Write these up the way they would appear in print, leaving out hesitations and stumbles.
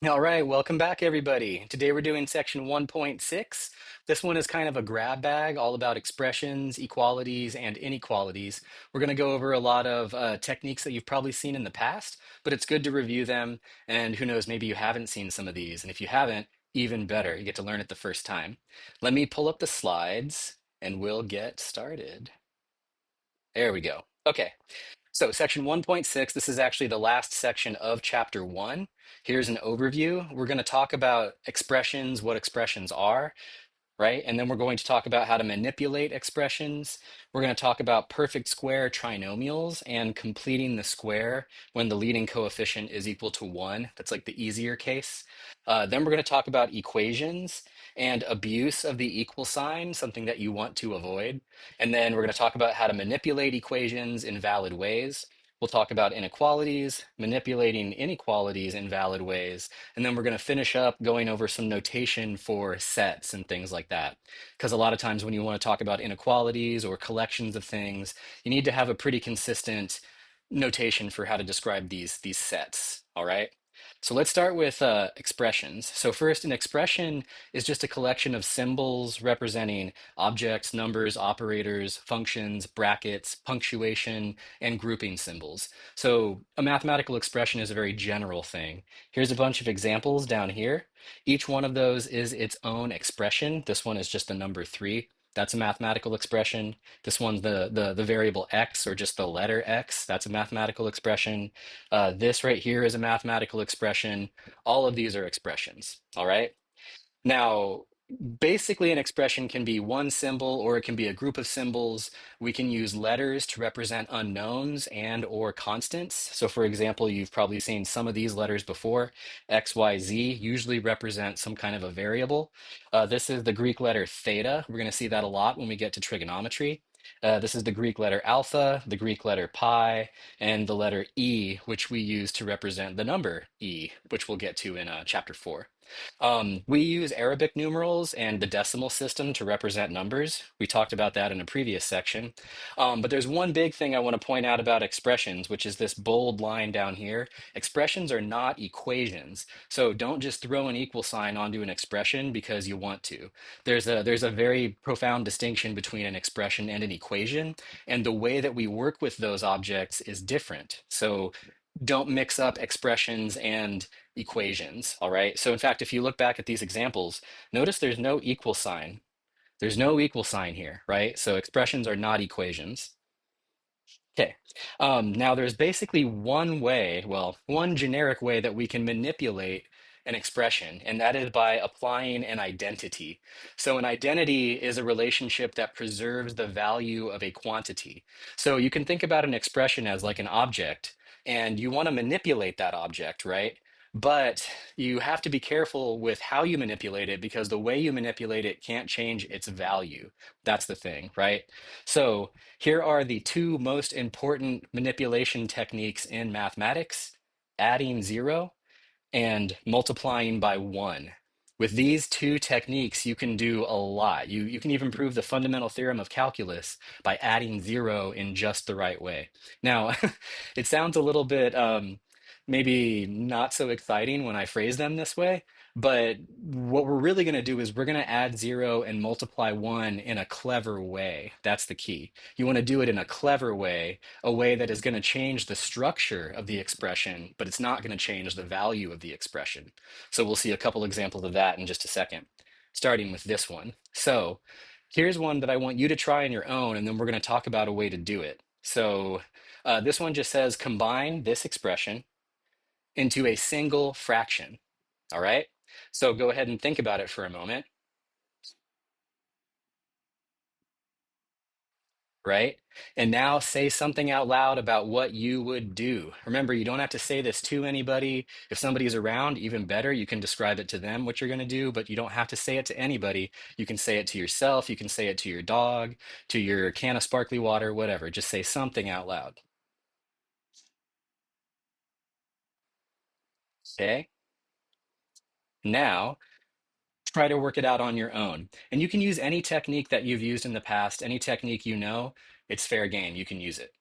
All right, welcome back, everybody. Today we're doing section 1.6. This one is kind of a grab bag, all about expressions, equalities, and inequalities. We're going to go over a lot of techniques that you've probably seen in the past, but it's good to review them. And who knows, maybe you haven't seen some of these. And if you haven't, even better, you get to learn it the first time. Let me pull up the slides and we'll get started. There we go. Okay. So, section 1.6, this is actually the last section of chapter 1. Here's an overview. We're going to talk about expressions, what expressions are, right? And then we're going to talk about how to manipulate expressions. We're going to talk about perfect square trinomials and completing the square when the leading coefficient is equal to 1. That's like the easier case. Then we're going to talk about equations and abuse of the equal sign, something that you want to avoid. And then we're going to talk about how to manipulate equations in valid ways. We'll talk about inequalities, manipulating inequalities in valid ways, and then we're going to finish up going over some notation for sets and things like that. Because a lot of times when you want to talk about inequalities or collections of things, you need to have a pretty consistent notation for how to describe these sets. All right. So let's start with expressions. So first, an expression is just a collection of symbols representing objects, numbers, operators, functions, brackets, punctuation, and grouping symbols. So a mathematical expression is a very general thing. Here's a bunch of examples down here. Each one of those is its own expression. This one is just the number 3. That's a mathematical expression. This one's the variable x, or just the letter x. That's a mathematical expression. This right here is a mathematical expression. All of these are expressions. All right. Now, basically, an expression can be one symbol or it can be a group of symbols. We can use letters to represent unknowns and or constants. So for example, you've probably seen some of these letters before. X, Y, Z usually represent some kind of a variable. This is the Greek letter theta. We're going to see that a lot when we get to trigonometry. This is the Greek letter alpha, the Greek letter pi, and the letter E, which we use to represent the number E, which we'll get to in chapter 4. We use Arabic numerals and the decimal system to represent numbers. We talked about that in a previous section. But there's one big thing I want to point out about expressions, which is this bold line down here. Expressions are not equations. So don't just throw an equal sign onto an expression because you want to. There's a very profound distinction between an expression and an equation, and the way that we work with those objects is different. So don't mix up expressions and equations, all right? So in fact, if you look back at these examples, notice there's no equal sign. There's no equal sign here, right? So expressions are not equations. Okay. Now there's basically one way, well, one generic way that we can manipulate an expression, and that is by applying an identity. So an identity is a relationship that preserves the value of a quantity. So you can think about an expression as like an object, and you want to manipulate that object, right? But you have to be careful with how you manipulate it because the way you manipulate it can't change its value. That's the thing, right? So here are the two most important manipulation techniques in mathematics: adding 0 and multiplying by 1. With these two techniques, you can do a lot. You can even prove the fundamental theorem of calculus by adding 0 in just the right way. Now, it sounds a little bit maybe not so exciting when I phrase them this way, but what we're really going to do is we're going to add 0 and multiply 1 in a clever way. That's the key. You want to do it in a clever way, a way that is going to change the structure of the expression, but it's not going to change the value of the expression. So we'll see a couple examples of that in just a second, starting with this one. So here's one that I want you to try on your own, and then we're going to talk about a way to do it. So this one just says combine this expression into a single fraction. All right. So go ahead and think about it for a moment, right? And now say something out loud about what you would do. Remember, you don't have to say this to anybody. If somebody's around, even better, you can describe it to them what you're going to do, but you don't have to say it to anybody. You can say it to yourself. You can say it to your dog, to your can of sparkly water, whatever. Just say something out loud. Okay. Now, try to work it out on your own. And you can use any technique that you've used in the past, any technique you know, it's fair game. You can use it.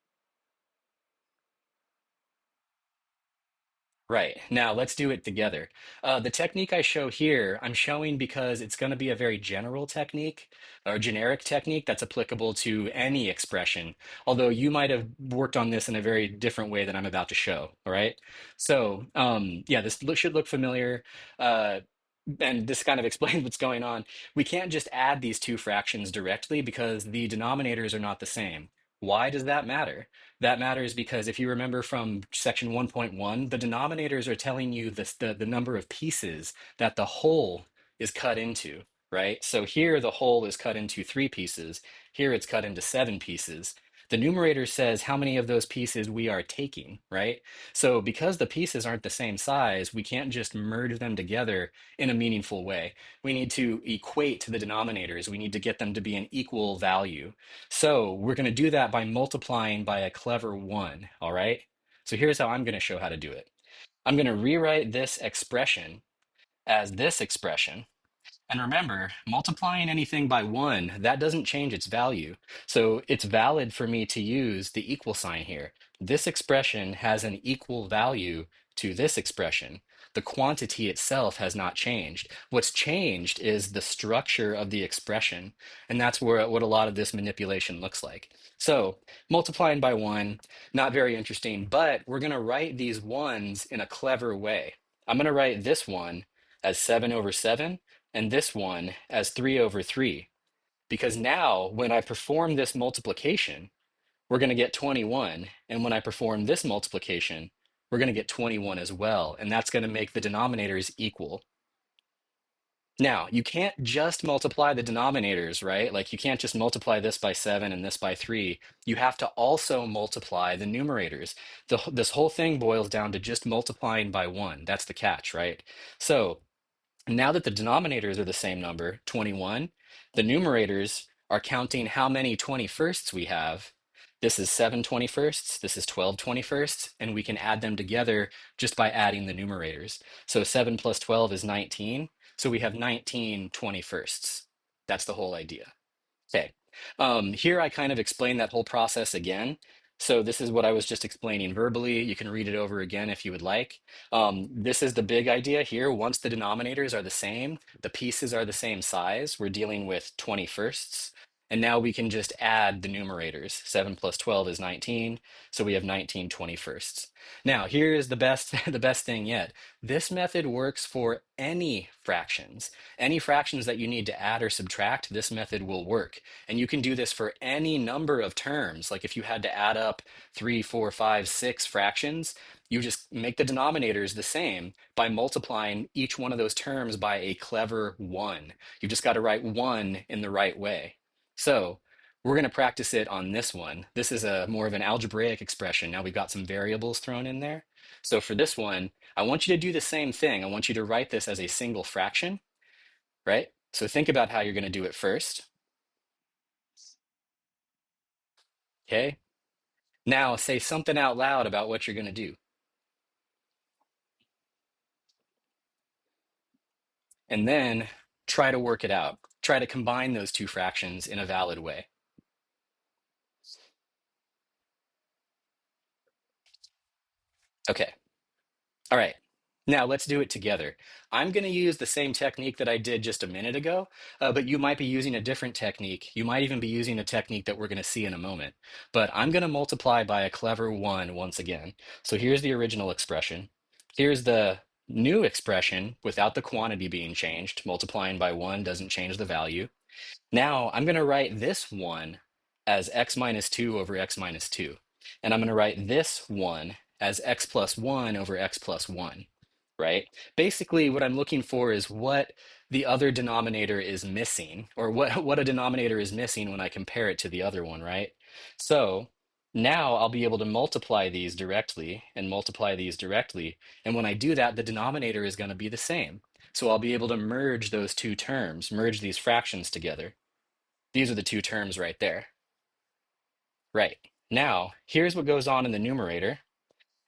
Right. Now let's do it together. The technique I show here, I'm showing because it's going to be a very general technique or generic technique that's applicable to any expression, although you might have worked on this in a very different way than I'm about to show. All right. So, yeah, should look familiar. Uh, and this kind of explains what's going on. We can't just add these two fractions directly because the denominators are not the same. Why does that matter? That matters because if you remember from section 1.1, the denominators are telling you the number of pieces that the whole is cut into, right? So here the whole is cut into 3 pieces. Here it's cut into 7 pieces. The numerator says how many of those pieces we are taking, right? So because the pieces aren't the same size, we can't just merge them together in a meaningful way. We need to equate the denominators. We need to get them to be an equal value. So we're going to do that by multiplying by a clever 1, all right? So here's how I'm going to show how to do it. I'm going to rewrite this expression as this expression, and remember, multiplying anything by 1, that doesn't change its value. So it's valid for me to use the equal sign here. This expression has an equal value to this expression. The quantity itself has not changed. What's changed is the structure of the expression, and that's what a lot of this manipulation looks like. So multiplying by 1, not very interesting, but we're going to write these ones in a clever way. I'm going to write this one as 7 over 7 and this one as 3 over 3. Because now when I perform this multiplication, we're going to get 21. And when I perform this multiplication, we're going to get 21 as well. And that's going to make the denominators equal. Now, you can't just multiply the denominators, right? Like you can't just multiply this by 7 and this by 3. You have to also multiply the numerators. This whole thing boils down to just multiplying by 1. That's the catch, right? So now that the denominators are the same number, 21, the numerators are counting how many 21sts we have. This is 7 21sts, this is 12 21sts, and we can add them together just by adding the numerators. So 7 plus 12 is 19, so we have 19 21sts. That's the whole idea. Okay. Here I kind of explain that whole process again. So this is what I was just explaining verbally. You can read it over again if you would like. This is the big idea here. Once the denominators are the same, the pieces are the same size. We're dealing with 21sts. And now we can just add the numerators. 7 plus 12 is 19. So we have 19 21sts. Now, here is the best, the best thing yet. This method works for any fractions. Any fractions that you need to add or subtract, this method will work. And you can do this for any number of terms. Like if you had to add up 3, 4, 5, 6 fractions, you just make the denominators the same by multiplying each one of those terms by a clever 1. You just got to write 1 in the right way. So we're going to practice it on this one. This is a more of an algebraic expression. Now we've got some variables thrown in there. So for this one, I want you to do the same thing. I want you to write this as a single fraction, right? So think about how you're going to do it first. Okay. Now say something out loud about what you're going to do. And then try to work it out. Try to combine those two fractions in a valid way. Okay. All right. Now let's do it together. I'm going to use the same technique that I did just a minute ago, but you might be using a different technique. You might even be using a technique that we're going to see in a moment. But I'm going to multiply by a clever 1 once again. So here's the original expression. Here's the new expression without the quantity being changed. Multiplying by 1 doesn't change the value. Now I'm going to write this one as x minus 2 over x minus 2. And I'm going to write this one as x plus 1 over x plus 1, right? Basically, what I'm looking for is what the other denominator is missing, or what a denominator is missing when I compare it to the other one, right? So now I'll be able to multiply these directly and multiply these directly. And when I do that, the denominator is going to be the same. So I'll be able to merge those two terms, merge these fractions together. These are the two terms right there. Right. Now, here's what goes on in the numerator.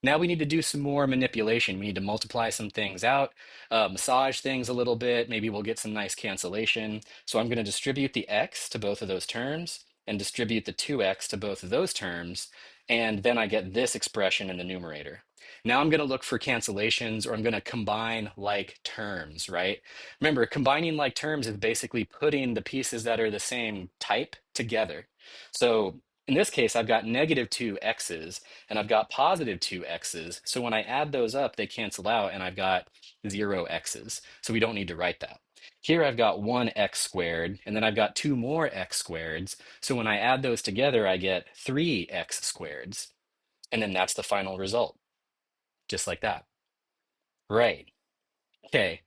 Now we need to do some more manipulation. We need to multiply some things out, massage things a little bit. Maybe we'll get some nice cancellation. So I'm going to distribute the x to both of those terms and distribute the 2x to both of those terms. And then I get this expression in the numerator. Now I'm going to look for cancellations or I'm going to combine like terms, right? Remember, combining like terms is basically putting the pieces that are the same type together. So in this case, I've got negative two x's and I've got positive two x's. So when I add those up, they cancel out and I've got zero x's. So we don't need to write that. Here I've got one x squared and then I've got two more x squareds. So when I add those together, I get three x squareds. And then that's the final result, just like that. Right. Okay,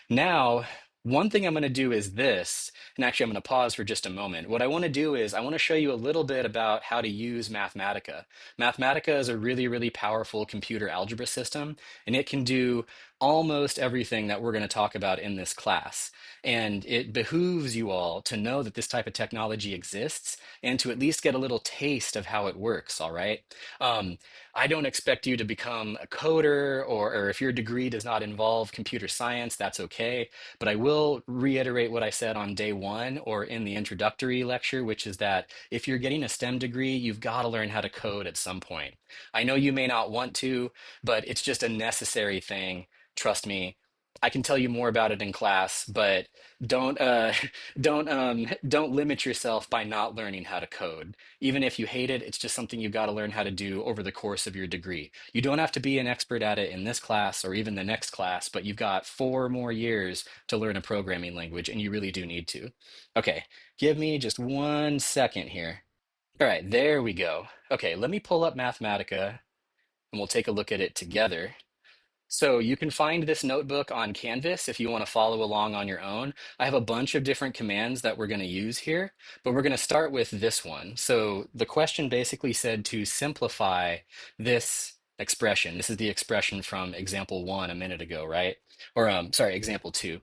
now one thing I'm going to do is this, and actually I'm going to pause for just a moment. What I want to do is I want to show you a little bit about how to use Mathematica. Mathematica is a really, really powerful computer algebra system, and it can do almost everything that we're going to talk about in this class. And it behooves you all to know that this type of technology exists and to at least get a little taste of how it works, all right? I don't expect you to become a coder or if your degree does not involve computer science, that's okay. But I will reiterate what I said on day one or in the introductory lecture, which is that if you're getting a STEM degree, you've got to learn how to code at some point. I know you may not want to, but it's just a necessary thing. Trust me. I can tell you more about it in class, but don't don't limit yourself by not learning how to code. Even if you hate it, it's just something you've got to learn how to do over the course of your degree. You don't have to be an expert at it in this class or even the next class, but you've got 4 more years to learn a programming language, and you really do need to. Okay, give me just 1 second here. All right, there we go. Okay, let me pull up Mathematica and we'll take a look at it together. So you can find this notebook on Canvas if you want to follow along on your own. I have a bunch of different commands that we're going to use here, but we're going to start with this one. So the question basically said to simplify this expression. This is the expression from example one a minute ago, right? Or sorry, example two.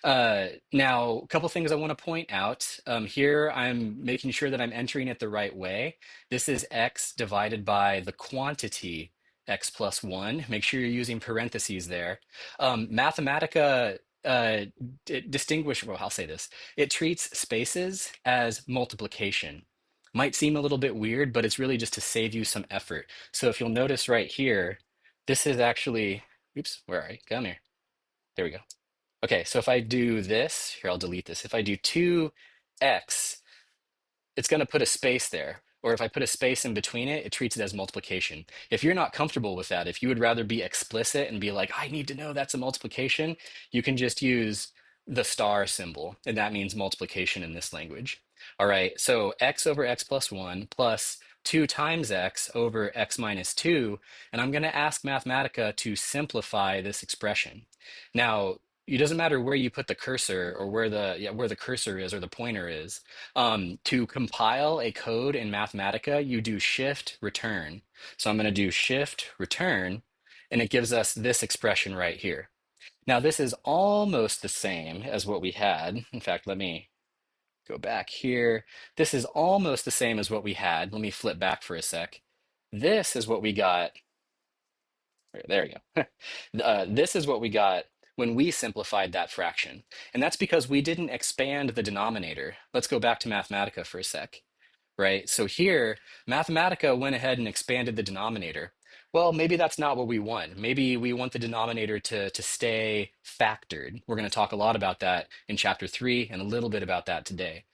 Now, a couple things I want to point out. Here, I'm making sure that I'm entering it the right way. This is x divided by the quantity x plus 1. Make sure you're using parentheses there. Mathematica well, I'll say this. It treats spaces as multiplication. Might seem a little bit weird, but it's really just to save you some effort. So if you'll notice right here, this is actually, oops, where are you? Come here. There we go. Okay, so if I do this, here, I'll delete this. If I do 2x, it's going to put a space there. Or if I put a space in between it, it treats it as multiplication. If you're not comfortable with that, if you would rather be explicit and be like, I need to know that's a multiplication, you can just use the star symbol, and that means multiplication in this language. All right, so x over x plus 1 plus 2 times x over x minus 2, and I'm going to ask Mathematica to simplify this expression. Now, it doesn't matter where you put the cursor or where the cursor is or the pointer is. To compile a code in Mathematica, you do shift return. So I'm going to do shift return, and it gives us this expression right here. Now, this is almost the same as what we had. In fact, let me go back here. This is almost the same as what we had. Let me flip back for a sec. This is what we got. There you go. This is what we got when we simplified that fraction. And that's because we didn't expand the denominator. Let's go back to Mathematica for a sec, right? So here, Mathematica went ahead and expanded the denominator. Well, maybe that's not what we want. Maybe we want the denominator to stay factored. We're going to talk a lot about that in chapter 3 and a little bit about that today.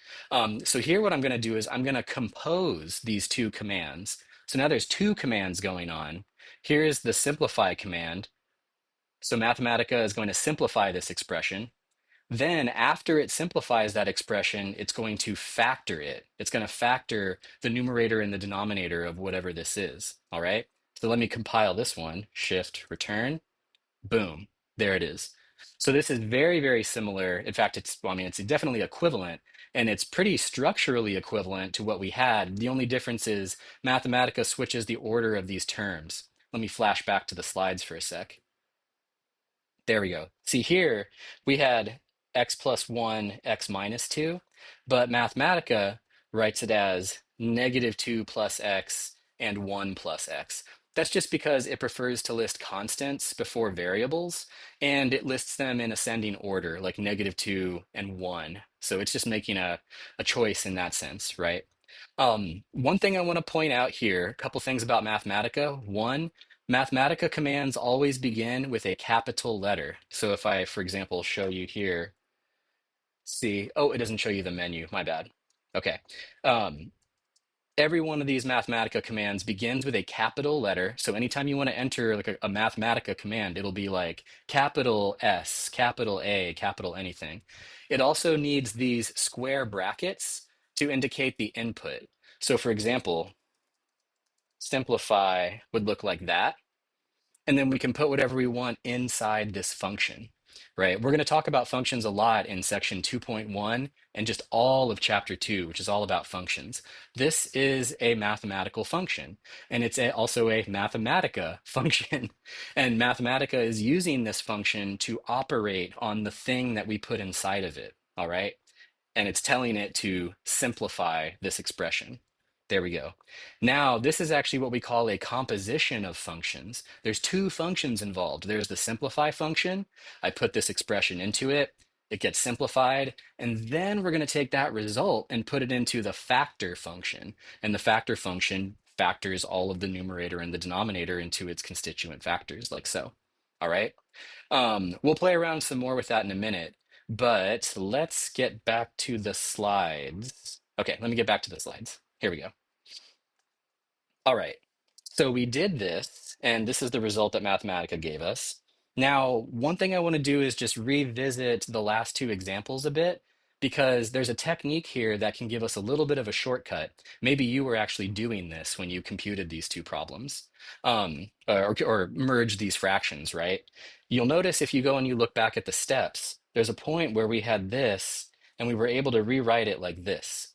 So here what I'm going to do is I'm going to compose these two commands. So now there's two commands going on. Here's the simplify command. So Mathematica is going to simplify this expression. Then after it simplifies that expression, it's going to factor it. It's going to factor the numerator and the denominator of whatever this is. All right. So let me compile this one, shift return, boom, there it is. So this is very, very similar. In fact, well, I mean, it's definitely equivalent and it's pretty structurally equivalent to what we had. The only difference is Mathematica switches the order of these terms. Let me flash back to the slides for a sec. There we go. See here, we had x plus 1, x minus 2, but Mathematica writes it as negative 2 plus x and 1 plus x. That's just because it prefers to list constants before variables, and it lists them in ascending order, like negative 2 and 1. So it's just making a choice in that sense, right? One thing I want to point out here, a couple things about Mathematica. One, Mathematica commands always begin with a capital letter. So if I, for example, show you here, see, oh, it doesn't show you the menu, my bad. Okay. Um, every one of these Mathematica commands begins with a capital letter. So anytime you want to enter like a Mathematica command, it'll be like capital S, capital A, capital anything. It also needs these square brackets to indicate the input. So for example, simplify would look like that. And then we can put whatever we want inside this function, right? We're going to talk about functions a lot in section 2.1 and just all of chapter 2, which is all about functions. This is a mathematical function, and it's also a Mathematica function. And Mathematica is using this function to operate on the thing that we put inside of it, all right? And it's telling it to simplify this expression. There we go. Now, this is actually what we call a composition of functions. There's two functions involved. There's the simplify function. I put this expression into it. It gets simplified. And then we're going to take that result and put it into the factor function. And the factor function factors all of the numerator and the denominator into its constituent factors, like so. All right. We'll play around some more with that in a minute, but let's get back to the slides. Okay, let me get back to the slides. Here we go. All right. So we did this, and this is the result that Mathematica gave us. Now, one thing I want to do is just revisit the last two examples a bit, because there's a technique here that can give us a little bit of a shortcut. Maybe you were actually doing this when you computed these two problems, or merged these fractions, right? You'll notice if you go and you look back at the steps, there's a point where we had this, and we were able to rewrite it like this.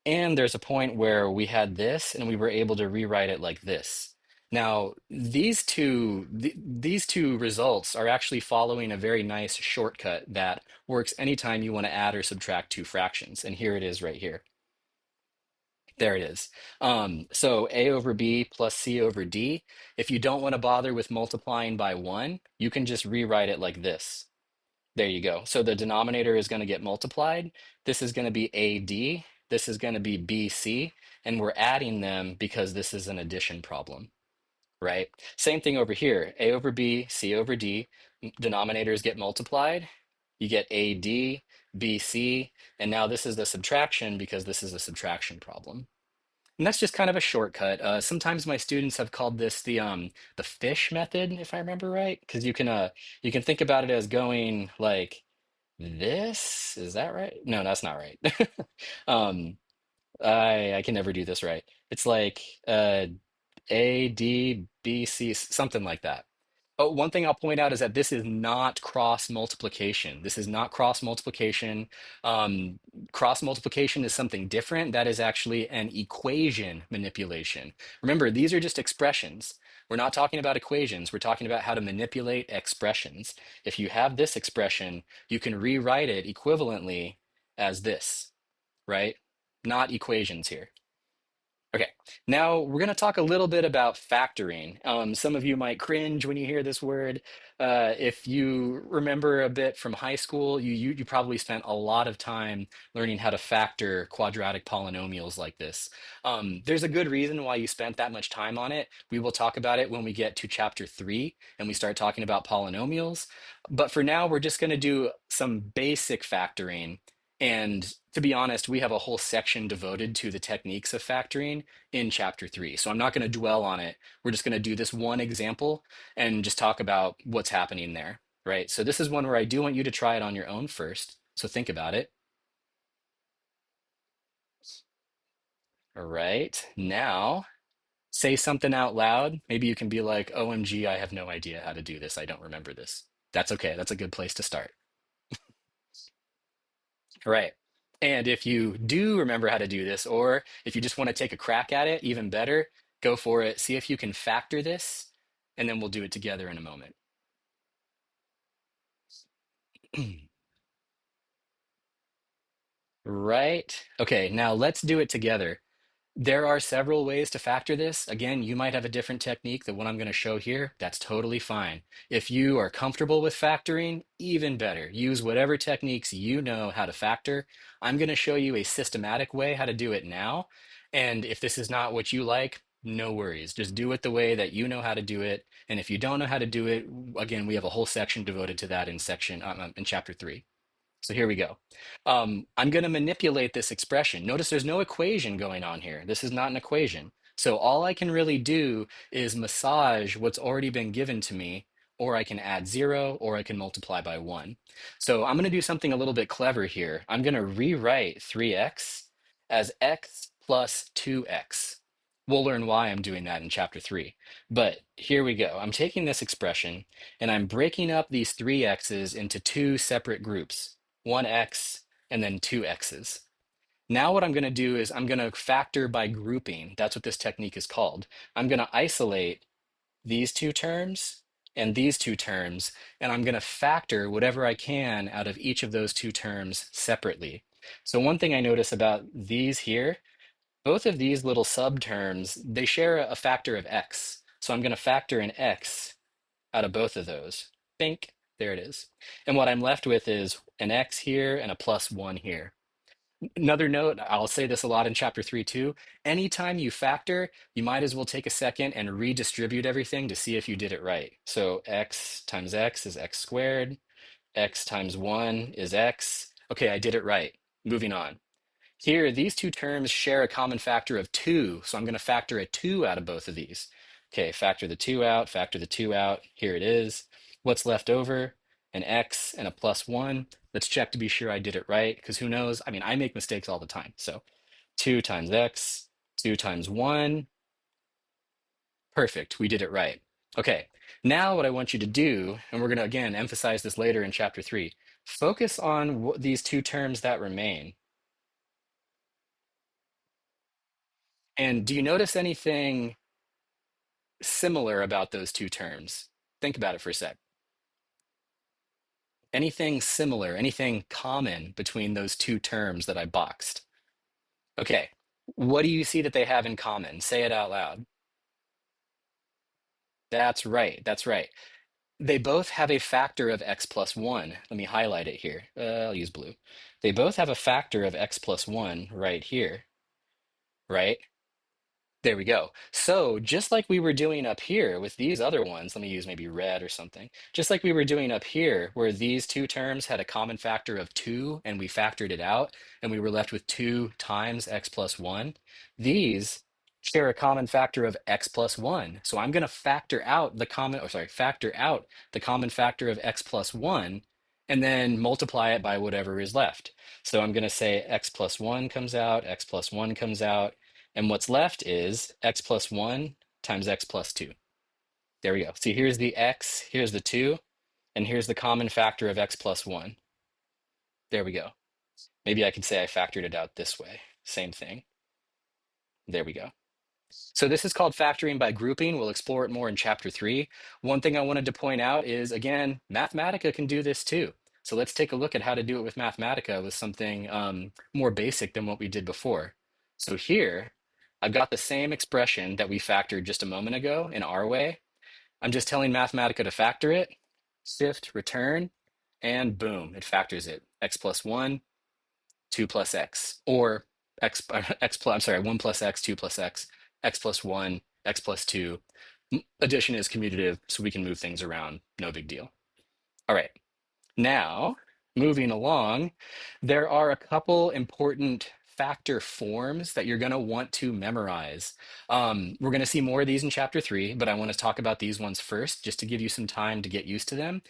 And there's a point where we had this and we were able to rewrite it like this. Now, these two results are actually following a very nice shortcut that works anytime you want to add or subtract two fractions. And here it is right here. There it is. So A over B plus C over D. If you don't want to bother with multiplying by one, you can just rewrite it like this. There you go. So the denominator is going to get multiplied. This is going to be AD. This is going to be BC. And we're adding them because this is an addition problem, right? Same thing over here. A over B, C over D. Denominators get multiplied. You get AD, BC. And now this is the subtraction because this is a subtraction problem. And that's just kind of a shortcut. Sometimes my students have called this the fish method, if I remember right, because you can think about it as going like this. Is that right? No, that's not right. um, I can never do this right. It's like A D B C, something like that. Oh, one thing I'll point out is that this is not cross multiplication. This is not cross multiplication. Um, cross multiplication is something different. That is actually an equation manipulation. Remember, these are just expressions. We're not talking about equations. We're talking about how to manipulate expressions. If you have this expression, you can rewrite it equivalently as this, right? Not equations here. Okay, now we're going to talk a little bit about factoring. Some of you might cringe when you hear this word. If you remember a bit from high school, you probably spent a lot of time learning how to factor quadratic polynomials like this. There's a good reason why you spent that much time on it. We will talk about it when we get to chapter 3 and we start talking about polynomials. But for now, we're just going to do some basic factoring. And to be honest, we have a whole section devoted to the techniques of factoring in chapter 3. So I'm not going to dwell on it. We're just going to do this one example and just talk about what's happening there, right? So this is one where I do want you to try it on your own first. So think about it. All right. Now, say something out loud. Maybe you can be like, OMG, I have no idea how to do this. I don't remember this. That's okay. That's a good place to start. Right. And if you do remember how to do this, or if you just want to take a crack at it, even better, go for it. See if you can factor this, and then we'll do it together in a moment. Right. Okay, now let's do it together. There are several ways to factor this. Again, you might have a different technique than what I'm going to show here. That's totally fine. If you are comfortable with factoring, even better. Use whatever techniques you know how to factor. I'm going to show you a systematic way how to do it now. And if this is not what you like, No worries. Just do it the way that you know how to do it. And if you don't know how to do it, again, we have a whole section devoted to that in chapter 3. So here we go. I'm going to manipulate this expression. Notice there's no equation going on here. This is not an equation. So all I can really do is massage what's already been given to me, or I can add 0, or I can multiply by 1. So I'm going to do something a little bit clever here. I'm going to rewrite 3x as x plus 2x. We'll learn why I'm doing that in chapter 3. But here we go. I'm taking this expression and I'm breaking up these 3x's into two separate groups. 1x, and then 2x's. Now what I'm going to do is I'm going to factor by grouping. That's what this technique is called. I'm going to isolate these two terms and these two terms, and I'm going to factor whatever I can out of each of those two terms separately. So one thing I notice about these here, both of these little subterms, they share a factor of x. So I'm going to factor an x out of both of those. Think, there it is. And what I'm left with is an x here and a plus 1 here. Another note, I'll say this a lot in chapter 3 too. Anytime you factor, you might as well take a second and redistribute everything to see if you did it right. So x times x is x squared. X times 1 is x. Okay, I did it right. Moving on. Here, these two terms share a common factor of 2, so I'm going to factor a 2 out of both of these. Okay, factor the 2 out, factor the 2 out. Here it is. What's left over? An x and a plus 1. Let's check to be sure I did it right, because who knows? I mean, I make mistakes all the time. So 2 times x, 2 times 1. Perfect, we did it right. Okay, now what I want you to do, and we're going to again emphasize this later in chapter 3, focus on these two terms that remain. And do you notice anything similar about those two terms? Think about it for a sec. Anything similar, anything common between those two terms that I boxed? Okay, what do you see that they have in common? Say it out loud. That's right, that's right. They both have a factor of x plus 1. Let me highlight it here. I'll use blue. They both have a factor of x plus 1 right here, right? There we go. So just like we were doing up here with these other ones, let me use maybe red or something. Just like we were doing up here, where these two terms had a common factor of 2 and we factored it out and we were left with 2 times x plus 1, these share a common factor of x plus 1. So I'm going to factor out the common factor of x plus 1 and then multiply it by whatever is left. So I'm going to say x plus 1 comes out, x plus 1 comes out. And what's left is x plus 1 times x plus 2. There we go. See, here's the x, here's the 2, and here's the common factor of x plus 1. There we go. Maybe I could say I factored it out this way. Same thing. There we go. So this is called factoring by grouping. We'll explore it more in chapter 3. One thing I wanted to point out is, again, Mathematica can do this too. So let's take a look at how to do it with Mathematica with something more basic than what we did before. So here, I've got the same expression that we factored just a moment ago in our way. I'm just telling Mathematica to factor it, shift, return, and boom, it factors it. X plus 1, 2 plus x, or I'm sorry, 1 plus x, 2 plus x plus 1, x plus 2. Addition is commutative, so we can move things around. No big deal. All right. Now, moving along, there are a couple important factor forms that you're going to want to memorize. We're going to see more of these in chapter 3, but I want to talk about these ones first, just to give you some time to get used to them.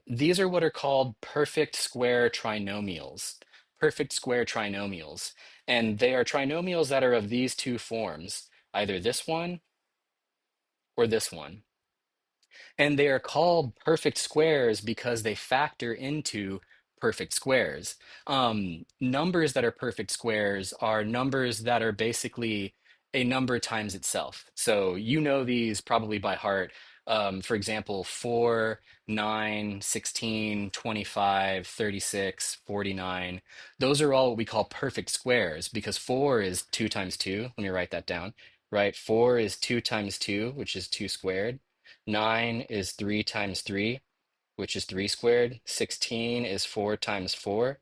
These are what are called perfect square trinomials. Perfect square trinomials. And they are trinomials that are of these two forms, either this one or this one. And they are called perfect squares because they factor into perfect squares. Numbers that are perfect squares are numbers that are basically a number times itself. So you know these probably by heart. For example, 4, 9, 16, 25, 36, 49. Those are all what we call perfect squares because 4 is 2 times 2. Let me write that down. Right? 4 is 2 times 2, which is 2 squared. 9 is 3 times 3, which is 3 squared. 16 is 4 times 4,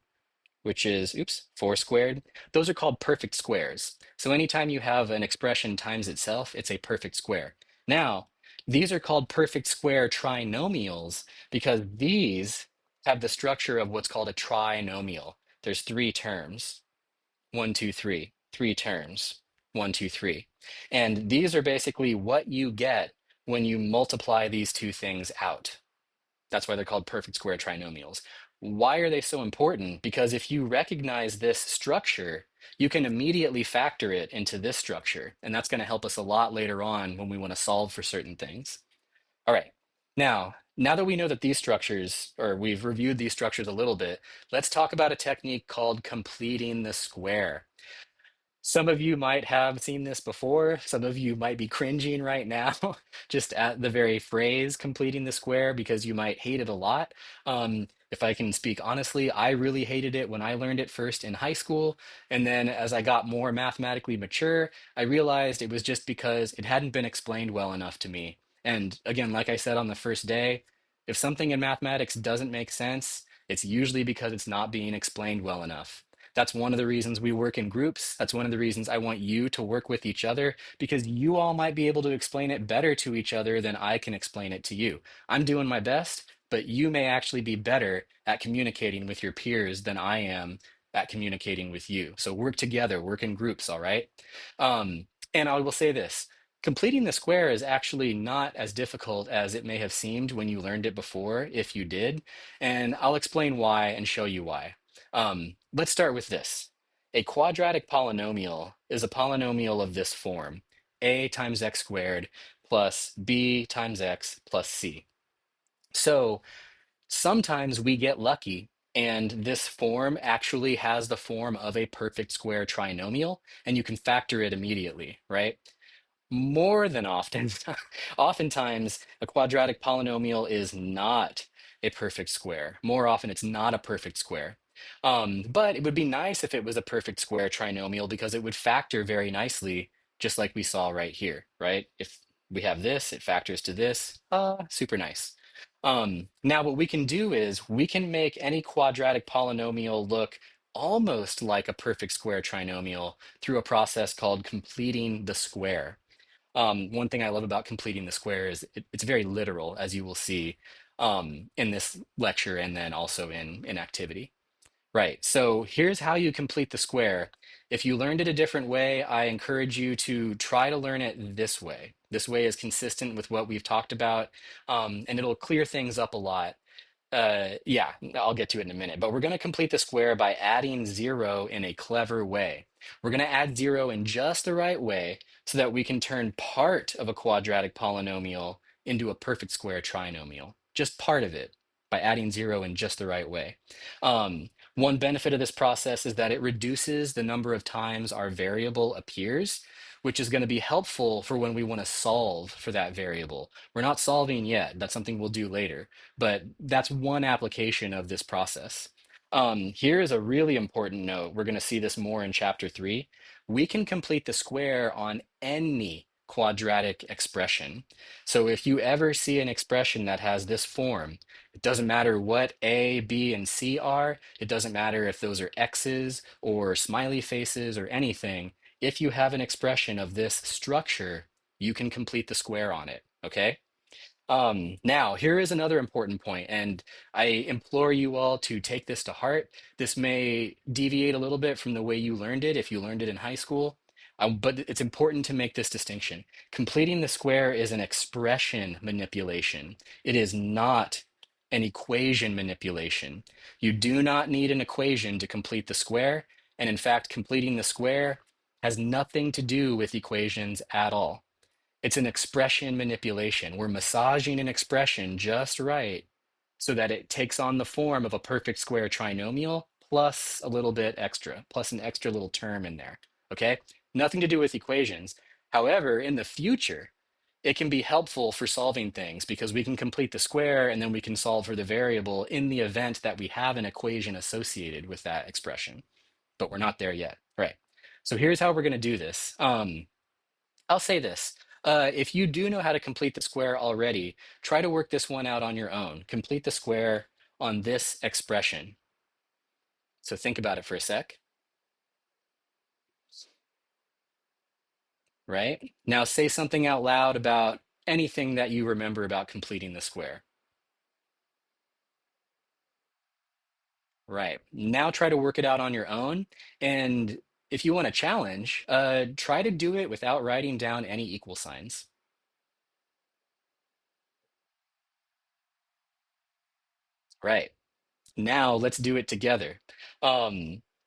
which is, oops, 4 squared. Those are called perfect squares. So anytime you have an expression times itself, it's a perfect square. Now, these are called perfect square trinomials because these have the structure of what's called a trinomial. There's three terms, one, two, three, three terms, one, two, three. And these are basically what you get when you multiply these two things out. That's why they're called perfect square trinomials. Why are they so important? Because if you recognize this structure, you can immediately factor it into this structure. And that's going to help us a lot later on when we want to solve for certain things. All right. Now that we know that these structures, or we've reviewed these structures a little bit, let's talk about a technique called completing the square. Some of you might have seen this before. Some of you might be cringing right now just at the very phrase completing the square because you might hate it a lot. If I can speak honestly, I really hated it when I learned it first in high school. And then as I got more mathematically mature, I realized it was just because it hadn't been explained well enough to me. And again, like I said on the first day, if something in mathematics doesn't make sense, it's usually because it's not being explained well enough. That's one of the reasons we work in groups. That's one of the reasons I want you to work with each other because you all might be able to explain it better to each other than I can explain it to you. I'm doing my best, but you may actually be better at communicating with your peers than I am at communicating with you. So work together, work in groups, all right? And I will say this. Completing the square is actually not as difficult as it may have seemed when you learned it before, if you did. And I'll explain why and show you why. Let's start with this. A quadratic polynomial is a polynomial of this form, a times x squared plus b times x plus c. So sometimes we get lucky and this form actually has the form of a perfect square trinomial, and you can factor it immediately, right? More than often, oftentimes a quadratic polynomial is not a perfect square. More often, it's not a perfect square. But it would be nice if it was a perfect square trinomial because it would factor very nicely, just like we saw right here, right? If we have this, it factors to this. Super nice. Now, what we can do is we can make any quadratic polynomial look almost like a perfect square trinomial through a process called completing the square. One thing I love about completing the square is it's very literal, as you will see in this lecture and then also in activity. Right, so here's how you complete the square. If you learned it a different way, I encourage you to try to learn it this way. This way is consistent with what we've talked about, and it'll clear things up a lot. Yeah, I'll get to it in a minute, but we're going to complete the square by adding zero in a clever way. We're going to add zero in just the right way so that we can turn part of a quadratic polynomial into a perfect square trinomial. Just part of it by adding zero in just the right way. One benefit of this process is that it reduces the number of times our variable appears, which is going to be helpful for when we want to solve for that variable. We're not solving yet. That's something we'll do later, but that's one application of this process. Here is a really important note. We're going to see this more in chapter 3. We can complete the square on any quadratic expression. So if you ever see an expression that has this form, it doesn't matter what A, B, and C are. It doesn't matter if those are X's or smiley faces or anything. If you have an expression of this structure, you can complete the square on it, okay? Now, here is another important point, and I implore you all to take this to heart. This may deviate a little bit from the way you learned it if you learned it in high school, but it's important to make this distinction. Completing the square is an expression manipulation. It is not an equation manipulation. You do not need an equation to complete the square, and in fact, completing the square has nothing to do with equations at all. It's an expression manipulation. We're massaging an expression just right so that it takes on the form of a perfect square trinomial plus a little bit extra, plus an extra little term in there. Okay? Nothing to do with equations. However, in the future, it can be helpful for solving things because we can complete the square and then we can solve for the variable in the event that we have an equation associated with that expression. But we're not there yet. Right. So here's how we're going to do this. I'll say this. If you do know how to complete the square already, try to work this one out on your own. Complete the square on this expression. So think about it for a sec, right? Now say something out loud about anything that you remember about completing the square. Right. Now try to work it out on your own. And if you want a challenge, try to do it without writing down any equal signs. Right. Now let's do it together.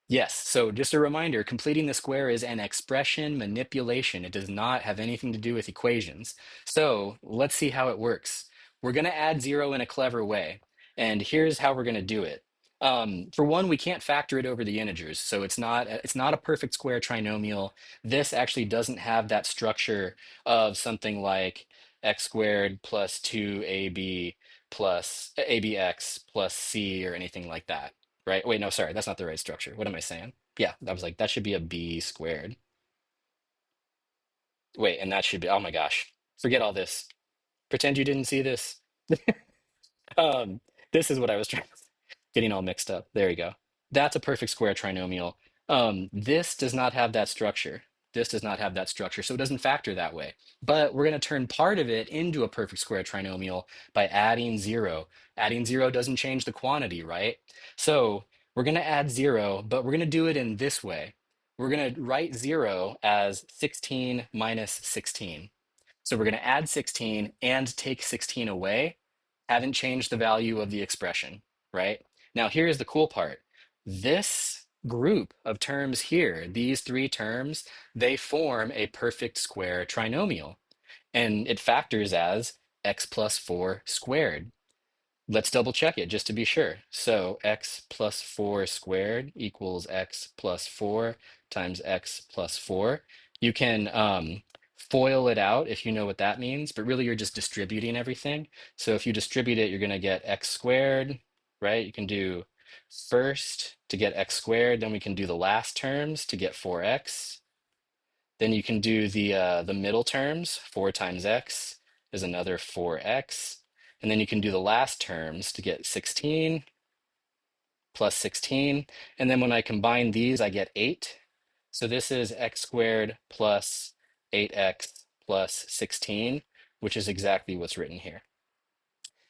Yes, so just a reminder, completing the square is an expression manipulation. It does not have anything to do with equations. So let's see how it works. We're going to add zero in a clever way, and here's how we're going to do it. For one, we can't factor it over the integers, so it's not a perfect square trinomial. This actually doesn't have that structure of something like x squared plus 2ab plus ABX plus C or anything like that, right? Wait, no, sorry, that's not the right structure. What am I saying? Yeah, I was like, that should be a B squared. Wait, and that should be, oh my gosh, forget all this. Pretend you didn't see this. Um, this is what I was trying, getting all mixed up. There you go. That's a perfect square trinomial. This does not have that structure. This does not have that structure, so it doesn't factor that way. But we're going to turn part of it into a perfect square trinomial by adding zero. Adding zero doesn't change the quantity, right? So we're going to add zero, but we're going to do it in this way. We're going to write zero as 16 minus 16. So we're going to add 16 and take 16 away. Haven't changed the value of the expression, right? Now, here's the cool part. This group of terms here, these three terms, they form a perfect square trinomial. And it factors as x plus 4 squared. Let's double check it just to be sure. So x plus 4 squared equals x plus 4 times x plus 4. You can FOIL it out if you know what that means, but really you're just distributing everything. So if you distribute it, you're going to get x squared, right? You can do first to get x squared, then we can do the last terms to get 4x. Then you can do the middle terms, 4 times x is another 4x. And then you can do the last terms to get 16 plus 16. And then when I combine these, I get 8. So this is x squared plus 8x plus 16, which is exactly what's written here.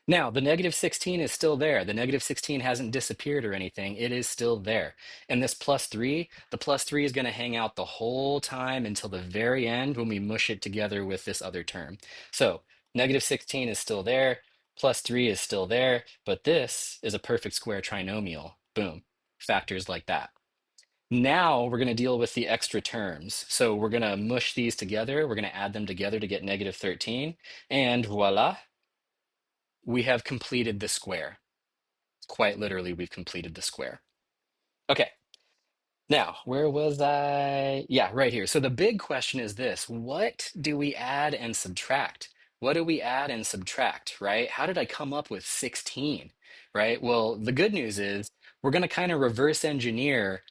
Now, the negative 16 is still there. The negative 16 hasn't disappeared or anything. It is still there. And this plus 3, the plus 3 is going to hang out the whole time until the very end when we mush it together with this other term. So negative 16 is still there. Plus 3 is still there. But this is a perfect square trinomial. Boom. Factors like that. Now we're going to deal with the extra terms. So we're going to mush these together. We're going to add them together to get negative 13. And voila, we have completed the square. Quite literally, we've completed the square. Okay, now where was I? Yeah, right here. So the big question is this: what do we add and subtract? What do we add and subtract, right? How did I come up with 16, right? Well, the good news is we're going to kind of reverse engineer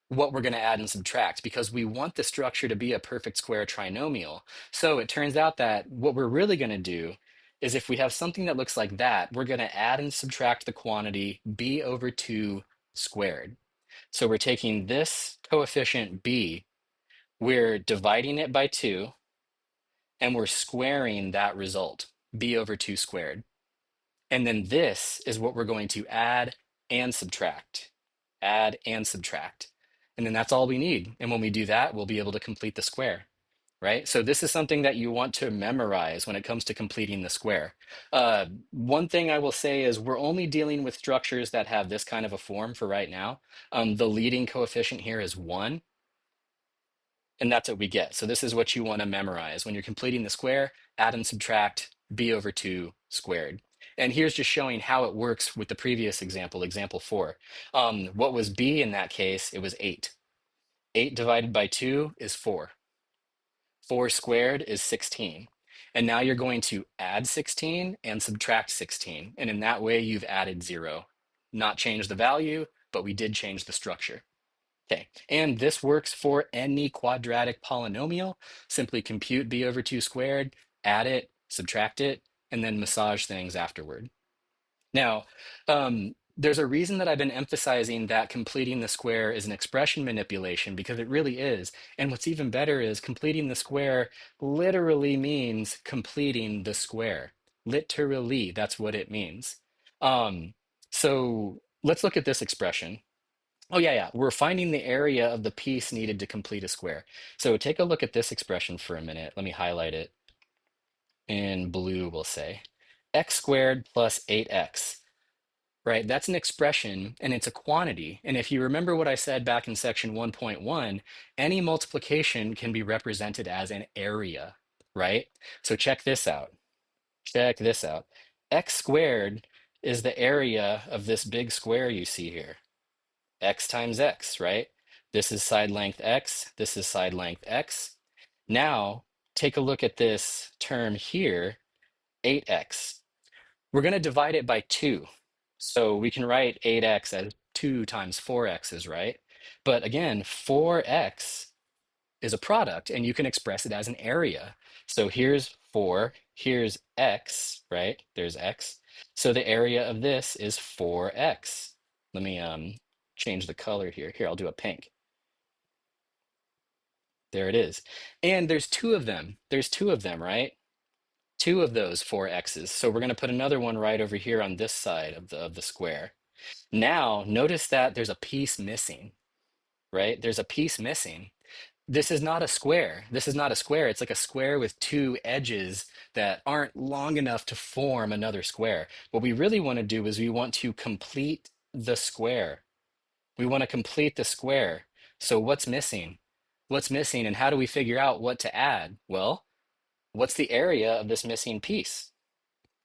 what we're going to add and subtract because we want the structure to be a perfect square trinomial. So it turns out that what we're really going to do is if we have something that looks like that, we're going to add and subtract the quantity b over 2 squared. So we're taking this coefficient b, we're dividing it by 2, and we're squaring that result, b over 2 squared. And then this is what we're going to add and subtract. Add and subtract. And then that's all we need. And when we do that, we'll be able to complete the square, right? So this is something that you want to memorize when it comes to completing the square. One thing I will say is we're only dealing with structures that have this kind of a form for right now. The leading coefficient here is 1. And that's what we get. So this is what you want to memorize. When you're completing the square, add and subtract b over 2 squared. And here's just showing how it works with the previous example, example 4. What was b in that case? It was 8. 8 divided by 2 is 4. 4 squared is 16. And now you're going to add 16 and subtract 16. And in that way, you've added 0. Not change the value, but we did change the structure. Okay, and this works for any quadratic polynomial. Simply compute b over 2 squared, add it, subtract it, and then massage things afterward. Now, there's a reason that I've been emphasizing that completing the square is an expression manipulation because it really is. And what's even better is completing the square literally means completing the square. Literally, that's what it means. Um, so let's look at this expression. Oh, yeah, yeah. We're finding the area of the piece needed to complete a square. So take a look at this expression for a minute. Let me highlight it in blue, we'll say. X squared plus 8x. Right, that's an expression and it's a quantity. And if you remember what I said back in section 1.1, any multiplication can be represented as an area, right? So check this out. Check this out. X squared is the area of this big square you see here. X times X, right? This is side length X, this is side length X. Now, take a look at this term here, 8x. We're going to divide it by 2. So we can write 8x as 2 times 4x's, right? But again, 4x is a product, and you can express it as an area. So here's 4, here's x, right? There's x. So the area of this is 4x. Let me change the color here. Here, I'll do a pink. There it is. And there's two of them. There's two of them, right? Two of those 4x's. So we're going to put another one right over here on this side of the square. Now, notice that there's a piece missing, right? There's a piece missing. This is not a square. This is not a square. It's like a square with two edges that aren't long enough to form another square. What we really want to do is we want to complete the square. We want to complete the square. So what's missing? What's missing and how do we figure out what to add? Well, what's the area of this missing piece?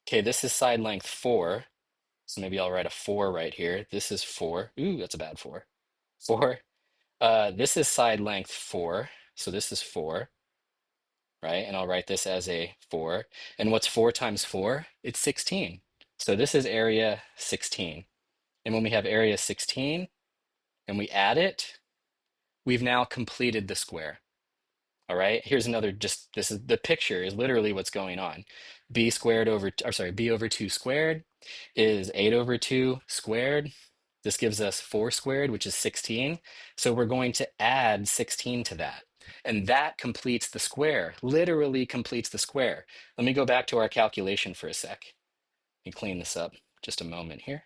Okay, this is side length 4. So maybe I'll write a 4 right here. This is 4. Ooh, that's a bad 4. 4. This is side length 4. So this is 4, right? And I'll write this as a 4. And what's 4 times 4? It's 16. So this is area 16. And when we have area 16 and we add it, we've now completed the square. All right, here's another, just this is the picture is literally what's going on. B squared over, or sorry, B over 2 squared is 8 over 2 squared. This gives us 4 squared, which is 16. So we're going to add 16 to that. And that completes the square, literally completes the square. Let me go back to our calculation for a sec. Let me clean this up just a moment here.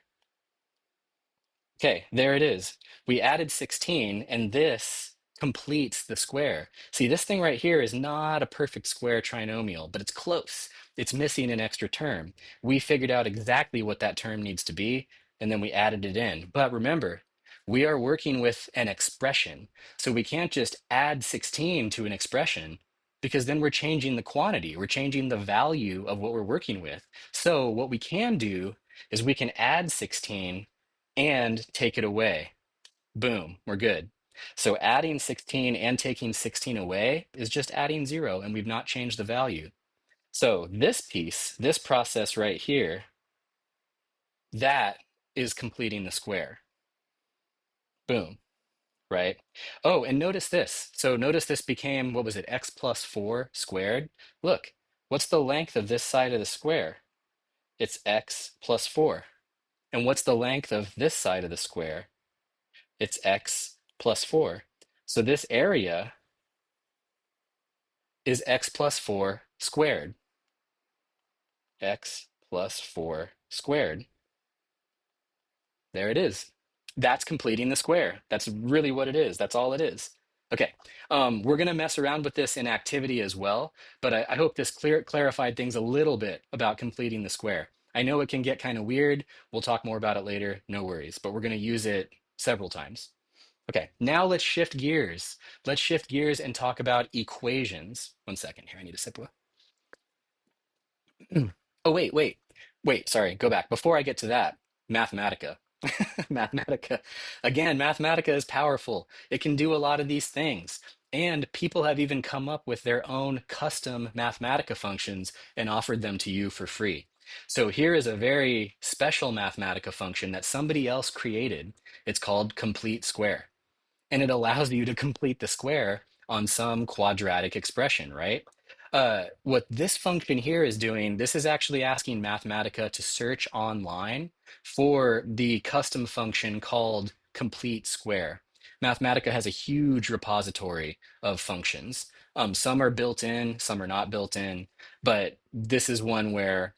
Okay, there it is. We added 16, and this completes the square. See, this thing right here is not a perfect square trinomial, but it's close. It's missing an extra term. We figured out exactly what that term needs to be, and then we added it in. But remember, we are working with an expression, so we can't just add 16 to an expression because then we're changing the quantity. We're changing the value of what we're working with. So what we can do is we can add 16 and take it away. Boom, we're good. So adding 16 and taking 16 away is just adding 0, and we've not changed the value. So this piece, this process right here, that is completing the square. Boom, right? Oh, and notice this. So notice this became, what was it, x plus 4 squared? Look, what's the length of this side of the square? It's x plus 4. And what's the length of this side of the square? It's x plus 4. So this area is x plus 4 squared. X plus 4 squared. There it is. That's completing the square. That's really what it is. That's all it is. Okay, we're going to mess around with this in activity as well, but I hope this clarified things a little bit about completing the square. I know it can get kind of weird. We'll talk more about it later. No worries, but we're going to use it several times. Okay, now let's shift gears. Let's shift gears and talk about equations. One second here, I need a sip of. Oh, wait, sorry, go back. Before I get to that, Mathematica. Mathematica. Again, Mathematica is powerful. It can do a lot of these things. And people have even come up with their own custom Mathematica functions and offered them to you for free. So here is a very special Mathematica function that somebody else created. It's called complete square. And it allows you to complete the square on some quadratic expression, right? What this function here is doing, this is actually asking Mathematica to search online for the custom function called complete square. Mathematica has a huge repository of functions. Some are built in, some are not built in, but this is one where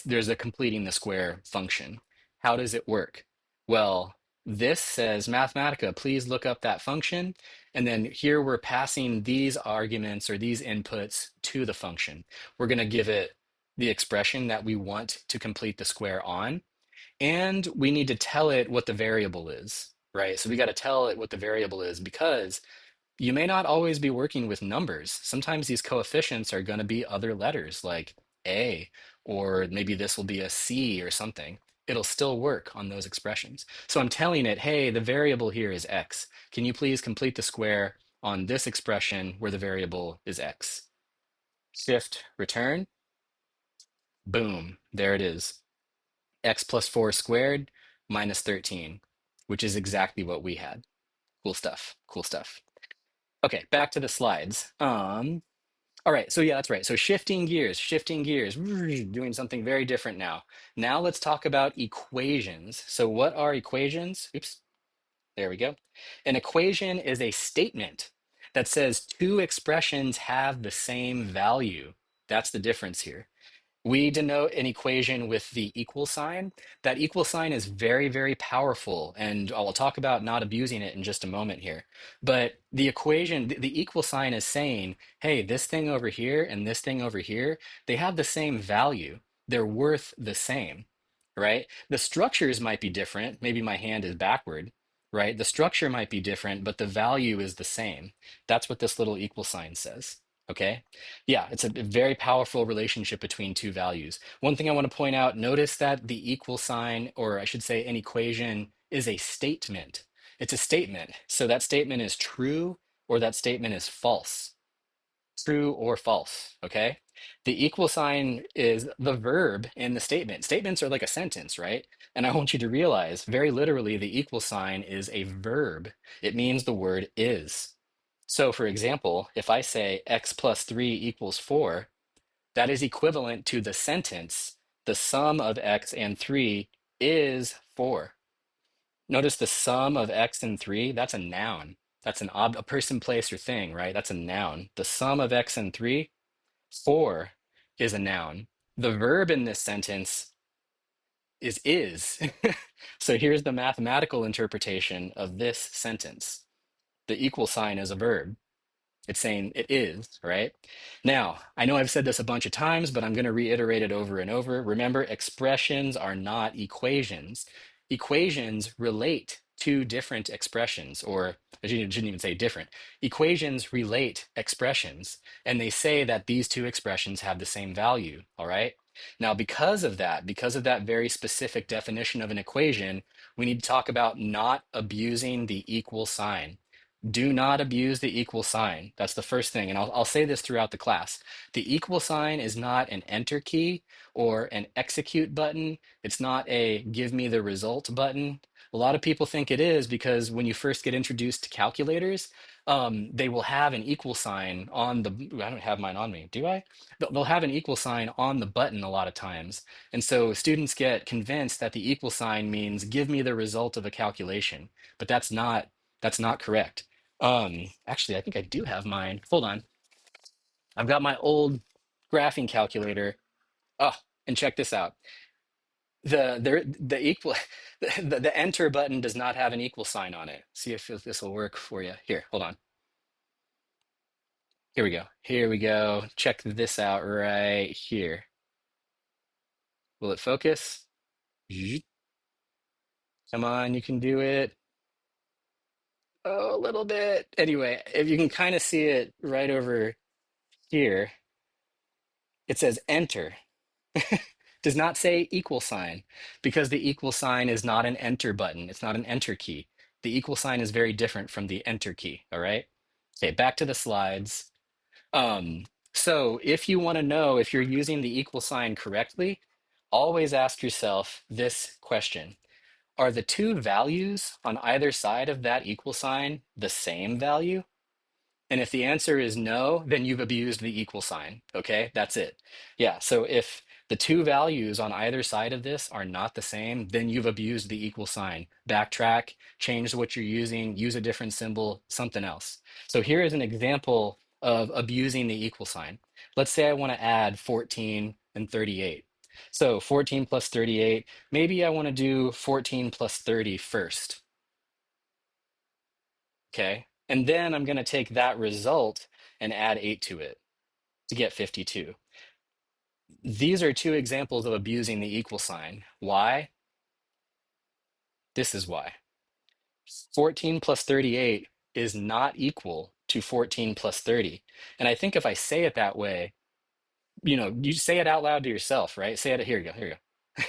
there's a completing the square function. How does it work? Well, this says Mathematica, please look up that function. And then here we're passing these arguments or these inputs to the function. We're going to give it the expression that we want to complete the square on. And we need to tell it what the variable is, right? So we got to tell it what the variable is because you may not always be working with numbers. Sometimes these coefficients are going to be other letters like A, or maybe this will be a C or something. It'll still work on those expressions. So I'm telling it, hey, the variable here is X. Can you please complete the square on this expression where the variable is X? Shift, return, boom, there it is. X plus 4 squared minus 13, which is exactly what we had. Cool stuff, cool stuff. Okay, back to the slides. All right, so yeah, that's right. So shifting gears, doing something very different now. Now let's talk about equations. So what are equations? Oops, there we go. An equation is a statement that says two expressions have the same value. That's the difference here. We denote an equation with the equal sign. That equal sign is very, very powerful, and I'll talk about not abusing it in just a moment here. But the equation, the equal sign is saying, hey, this thing over here and this thing over here, they have the same value. They're worth the same, right? The structures might be different. Maybe my hand is backward, right? The structure might be different, but the value is the same. That's what this little equal sign says, okay? Yeah, it's a very powerful relationship between two values. One thing I want to point out, notice that the equal sign, or I should say an equation, is a statement. It's a statement. So that statement is true or that statement is false. True or false, okay? The equal sign is the verb in the statement. Statements are like a sentence, right? And I want you to realize, very literally, the equal sign is a verb. It means the word is. So, for example, if I say x plus 3 equals 4, that is equivalent to the sentence, the sum of x and 3 is 4. Notice the sum of x and 3, that's a noun. That's a person, place, or thing, right? That's a noun. The sum of x and 3, 4 is a noun. The verb in this sentence is. So here's the mathematical interpretation of this sentence. The equal sign is a verb. It's saying it is, right? Now, I know I've said this a bunch of times, but I'm going to reiterate it over and over. Remember, expressions are not equations. Equations relate to different expressions, or I shouldn't even say different. Equations relate expressions, and they say that these two expressions have the same value, all right? Now, because of that very specific definition of an equation, we need to talk about not abusing the equal sign. Do not abuse the equal sign. That's the first thing. And I'll say this throughout the class. The equal sign is not an enter key or an execute button. It's not a give me the result button. A lot of people think it is because when you first get introduced to calculators, they will have an equal sign on the, ooh, I don't have mine on me, do I? They'll have an equal sign on the button a lot of times. And so students get convinced that the equal sign means give me the result of a calculation, but that's not correct. Actually, I think I do have mine. Hold on. I've got my old graphing calculator. Oh, and check this out. The equal the enter button does not have an equal sign on it. See if this will work for you. Here, hold on. Here we go. Here we go. Check this out right here. Will it focus? Zzz. Come on, you can do it. Oh, a little bit. Anyway, if you can kind of see it right over here, it says enter. Does not say equal sign because the equal sign is not an enter button. It's not an enter key. The equal sign is very different from the enter key. All right. Okay, back to the slides. Um, so if you want to know if you're using the equal sign correctly, always ask yourself this question. Are the two values on either side of that equal sign the same value? And if the answer is no, then you've abused the equal sign. Okay, that's it. Yeah, so if the two values on either side of this are not the same, then you've abused the equal sign. Backtrack, change what you're using, use a different symbol, something else. So here is an example of abusing the equal sign. Let's say I want to add 14 and 38. So 14 plus 38, maybe I want to do 14 plus 30 first. Okay. And then I'm going to take that result and add 8 to it to get 52. These are two examples of abusing the equal sign. Why? This is why. 14 plus 38 is not equal to 14 plus 30. And I think if I say it that way, you say it out loud to yourself, right? Say it, here you go.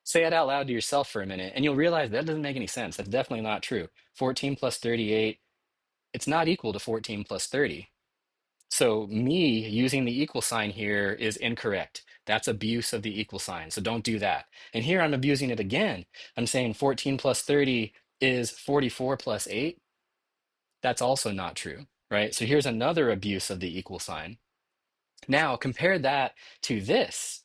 Say it out loud to yourself for a minute, and you'll realize that doesn't make any sense. That's definitely not true. 14 plus 38, it's not equal to 14 plus 30. So me using the equal sign here is incorrect. That's abuse of the equal sign. So don't do that. And here I'm abusing it again. I'm saying 14 plus 30 is 44 plus 8. That's also not true, right? So here's another abuse of the equal sign. Now compare that to this.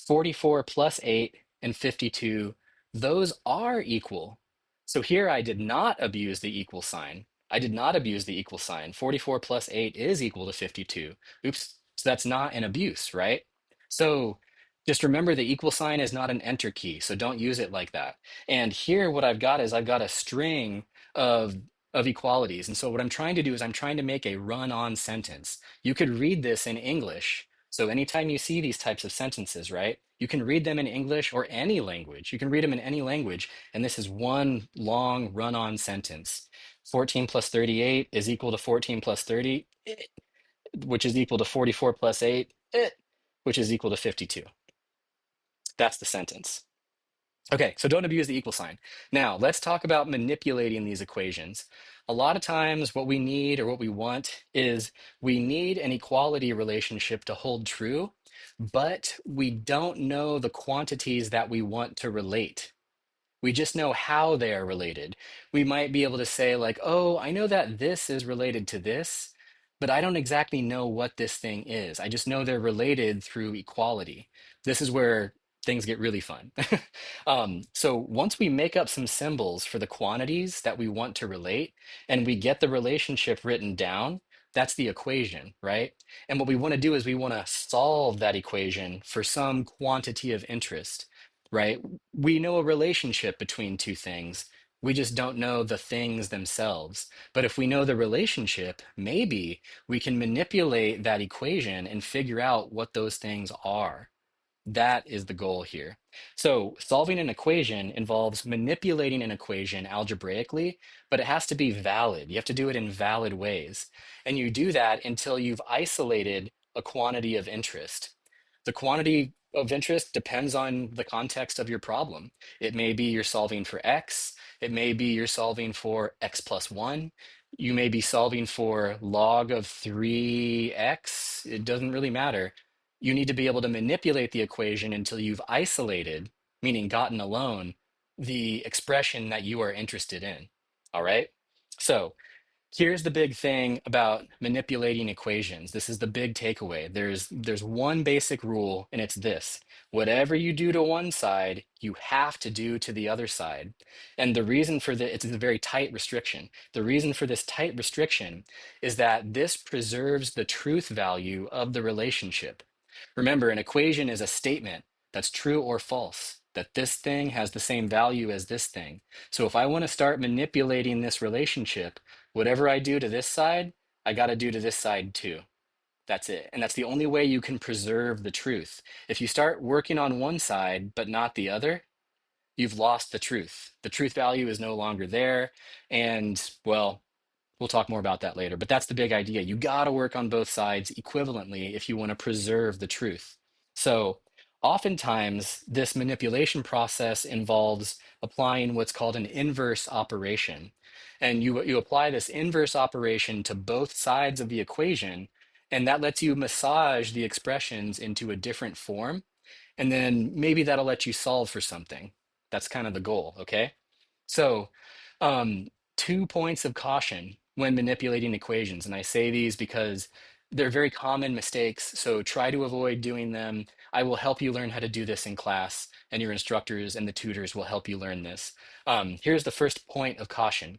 44 plus 8 and 52, those are equal. So here I did not abuse the equal sign. I did not abuse the equal sign. 44 plus 8 is equal to 52. Oops. So that's not an abuse, right? So just remember the equal sign is not an enter key, so don't use it like that. And here what I've got is I've got a string of equalities. And so what I'm trying to do is I'm trying to make a run-on sentence. You could read this in English. So anytime you see these types of sentences, right, you can read them in English or any language. You can read them in any language. And this is one long run-on sentence. 14 plus 38 is equal to 14 plus 30, which is equal to 44 plus 8, which is equal to 52. That's the sentence. Okay, so don't abuse the equal sign. Now, let's talk about manipulating these equations. A lot of times what we need or what we want is we need an equality relationship to hold true, but we don't know the quantities that we want to relate. We just know how they are related. We might be able to say like, oh, I know that this is related to this, but I don't exactly know what this thing is. I just know they're related through equality. This is where things get really fun. So once we make up some symbols for the quantities that we want to relate and we get the relationship written down, that's the equation, right? And what we want to do is we want to solve that equation for some quantity of interest, right? We know a relationship between two things. We just don't know the things themselves. But if we know the relationship, maybe we can manipulate that equation and figure out what those things are. That is the goal here. So solving an equation involves manipulating an equation algebraically, but it has to be valid. You have to do it in valid ways. And you do that until you've isolated a quantity of interest. The quantity of interest depends on the context of your problem. It may be you're solving for x. It may be you're solving for x plus 1. You may be solving for log of 3x. It doesn't really matter. You need to be able to manipulate the equation until you've isolated, meaning gotten alone, the expression that you are interested in. All right? So here's the big thing about manipulating equations. This is the big takeaway. There's one basic rule, and it's this. Whatever you do to one side, you have to do to the other side. And the reason for it's a very tight restriction. The reason for this tight restriction is that this preserves the truth value of the relationship. Remember, an equation is a statement that's true or false, that this thing has the same value as this thing. So if I want to start manipulating this relationship, whatever I do to this side, I got to do to this side too. That's it. And that's the only way you can preserve the truth. If you start working on one side but not the other, you've lost the truth. The truth value is no longer there. And well, we'll talk more about that later, but that's the big idea. You got to work on both sides equivalently if you want to preserve the truth. So, oftentimes, this manipulation process involves applying what's called an inverse operation. And you apply this inverse operation to both sides of the equation, and that lets you massage the expressions into a different form. And then maybe that'll let you solve for something. That's kind of the goal, okay? So, 2 points of caution. when manipulating equations. And I say these because they're very common mistakes, so try to avoid doing them. I will help you learn how to do this in class, and your instructors and the tutors will help you learn this. Here's the first point of caution.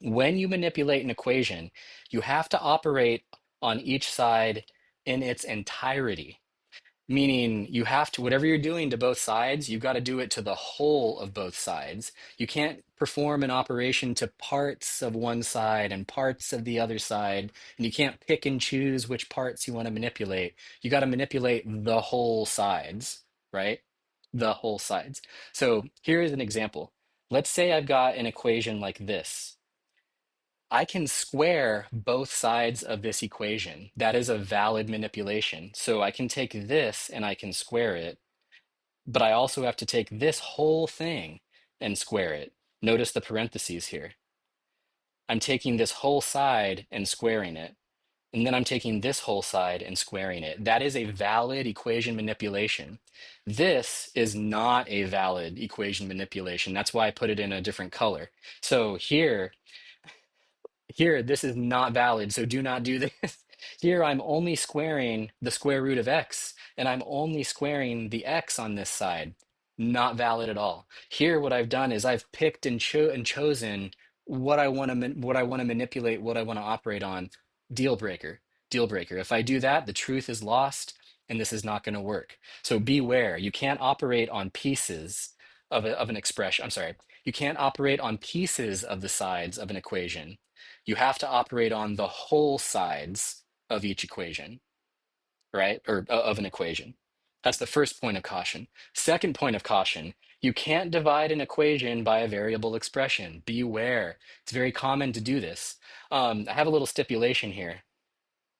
When you manipulate an equation, you have to operate on each side in its entirety. Meaning you have to, whatever you're doing to both sides, you've got to do it to the whole of both sides. You can't perform an operation to parts of one side and parts of the other side, and you can't pick and choose which parts you want to manipulate. You got to manipulate the whole sides, right? The whole sides. So here is an example. Let's say I've got an equation like this. I can square both sides of this equation. That is a valid manipulation. So I can take this and I can square it, but I also have to take this whole thing and square it. Notice the parentheses here. I'm taking this whole side and squaring it, and then I'm taking this whole side and squaring it. That is a valid equation manipulation. This is not a valid equation manipulation. That's why I put it in a different color. So here, this is not valid, so do not do this. Here, I'm only squaring the square root of x, and I'm only squaring the x on this side. Not valid at all. Here, what I've done is I've picked and chosen what I want to manipulate, what I want to operate on. Deal breaker. Deal breaker. If I do that, the truth is lost, and this is not going to work. So beware. You can't operate on pieces of an expression. I'm sorry. You can't operate on pieces of the sides of an equation. You have to operate on the whole sides of each equation, right? Or of an equation. That's the first point of caution. Second point of caution, you can't divide an equation by a variable expression. Beware. It's very common to do this. I have a little stipulation here,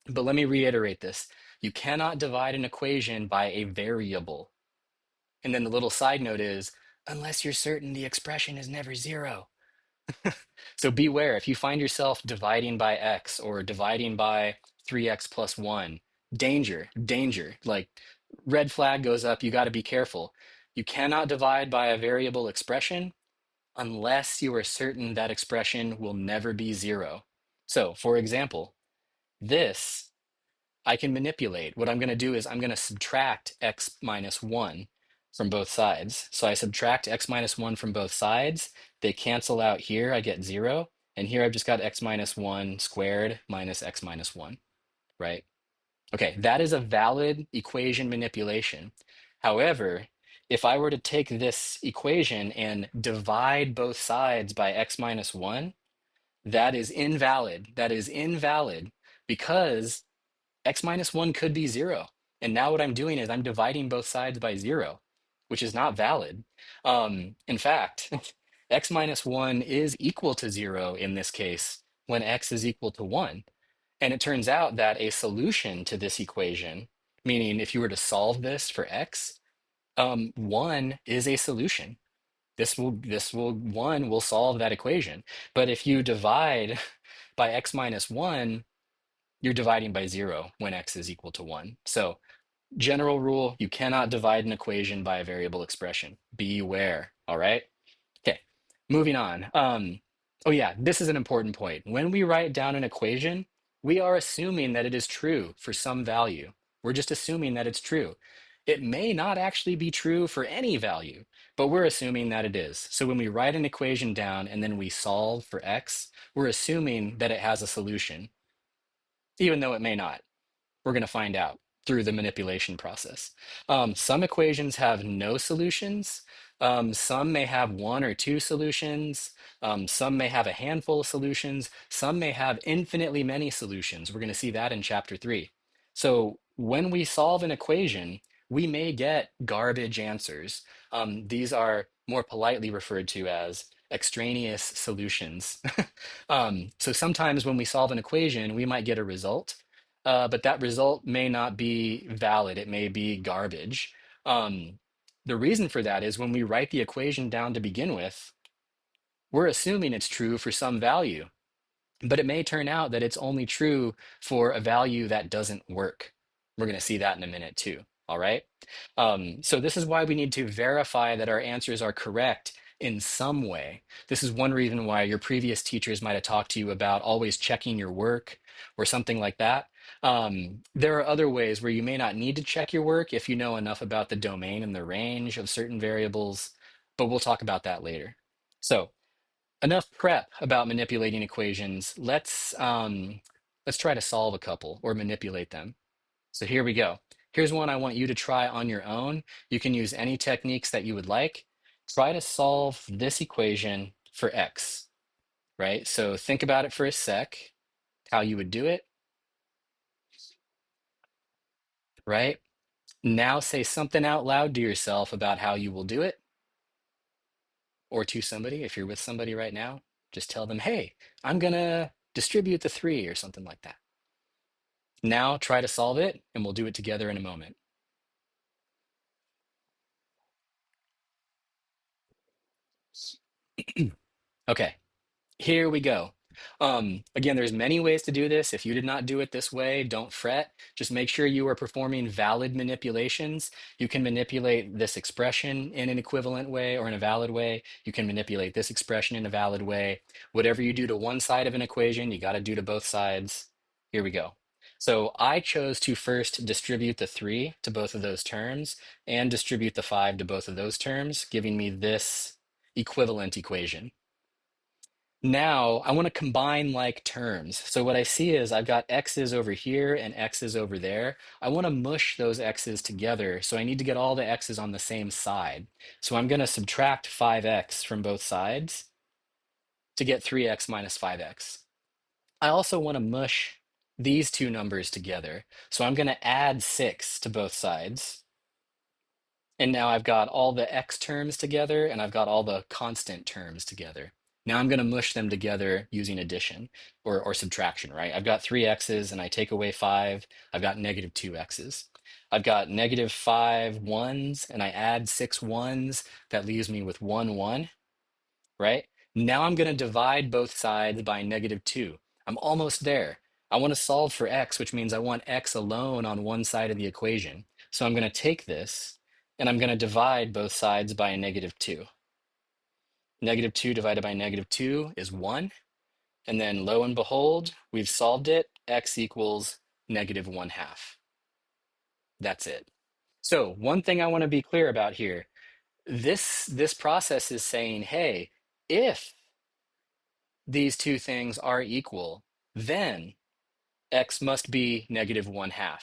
but let me reiterate this. You cannot divide an equation by a variable. And then the little side note is, unless you're certain the expression is never zero. So beware, if you find yourself dividing by x or dividing by 3x plus 1, danger, danger. Like red flag goes up, you got to be careful. You cannot divide by a variable expression unless you are certain that expression will never be zero. So, for example, this I can manipulate. What I'm going to do is I'm going to subtract x minus 1 from both sides. So I subtract x minus 1 from both sides. They cancel out here. I get 0. And here I've just got x minus 1 squared minus x minus 1, right? Okay, that is a valid equation manipulation. However, if I were to take this equation and divide both sides by x minus 1, that is invalid. That is invalid because x minus 1 could be 0. And now what I'm doing is I'm dividing both sides by 0, which is not valid. In fact, x minus 1 is equal to 0 in this case when x is equal to 1. And it turns out that a solution to this equation, meaning if you were to solve this for x, 1 is a solution. 1 will solve that equation. But if you divide by x minus 1, you're dividing by 0 when x is equal to 1. So general rule, you cannot divide an equation by a variable expression. Beware, all right? Okay, moving on. Oh yeah, this is an important point. When we write down an equation, we are assuming that it is true for some value. We're just assuming that it's true. It may not actually be true for any value, but we're assuming that it is. So when we write an equation down and then we solve for x, we're assuming that it has a solution, even though it may not. We're going to find out through the manipulation process. Some equations have no solutions. Some may have one or two solutions. Some may have a handful of solutions. Some may have infinitely many solutions. We're going to see that in chapter 3. So when we solve an equation, we may get garbage answers. These are more politely referred to as extraneous solutions. So sometimes when we solve an equation, we might get a result, but that result may not be valid. It may be garbage. The reason for that is when we write the equation down to begin with, we're assuming it's true for some value, but it may turn out that it's only true for a value that doesn't work. We're going to see that in a minute too. All right. So this is why we need to verify that our answers are correct in some way. This is one reason why your previous teachers might have talked to you about always checking your work or something like that. There are other ways where you may not need to check your work if you know enough about the domain and the range of certain variables, but we'll talk about that later. So, enough prep about manipulating equations. Let's try to solve a couple or manipulate them. So here we go. Here's one I want you to try on your own. You can use any techniques that you would like. Try to solve this equation for x, right? So think about it for a sec, how you would do it, right? Now say something out loud to yourself about how you will do it, or to somebody. If you're with somebody right now, just tell them, hey, I'm gonna distribute the 3 or something like that. Now try to solve it, and we'll do it together in a moment. Okay. Here we go. Again, there's many ways to do this. If you did not do it this way, don't fret. Just make sure you are performing valid manipulations. You can manipulate this expression in an equivalent way or in a valid way. You can manipulate this expression in a valid way. Whatever you do to one side of an equation, you got to do to both sides. Here we go. So I chose to first distribute the 3 to both of those terms and distribute the 5 to both of those terms, giving me this equivalent equation. Now I want to combine like terms. So what I see is I've got x's over here and x's over there. I want to mush those x's together. So I need to get all the x's on the same side. So I'm going to subtract 5x from both sides to get 3x minus 5x. I also want to mush these two numbers together. So I'm going to add 6 to both sides. And now I've got all the x terms together and I've got all the constant terms together. Now I'm going to mush them together using addition or subtraction, right? I've got 3x's and I take away 5. I've got negative 2x's. I've got negative 5 ones and I add 6 ones. That leaves me with 1 1, right? Now I'm going to divide both sides by negative 2. I'm almost there. I want to solve for x, which means I want x alone on one side of the equation. So I'm going to take this and I'm going to divide both sides by a negative 2. Negative 2 divided by negative 2 is 1. And then lo and behold, we've solved it. X equals negative 1/2. That's it. So one thing I want to be clear about here, this process is saying, hey, if these two things are equal, then x must be negative 1/2.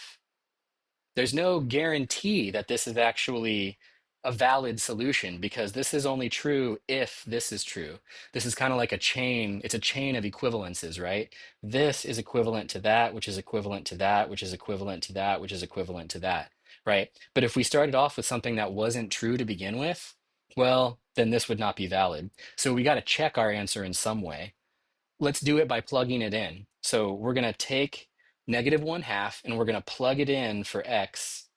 There's no guarantee that this is actually a valid solution because this is only true if this is true. This is kind of like a chain. It's a chain of equivalences, right? This is equivalent to that, which is equivalent to that, which is equivalent to that, which is equivalent to that, right? But if we started off with something that wasn't true to begin with, well, then this would not be valid. So we got to check our answer in some way. Let's do it by plugging it in. So we're going to take negative 1/2 and we're going to plug it in for x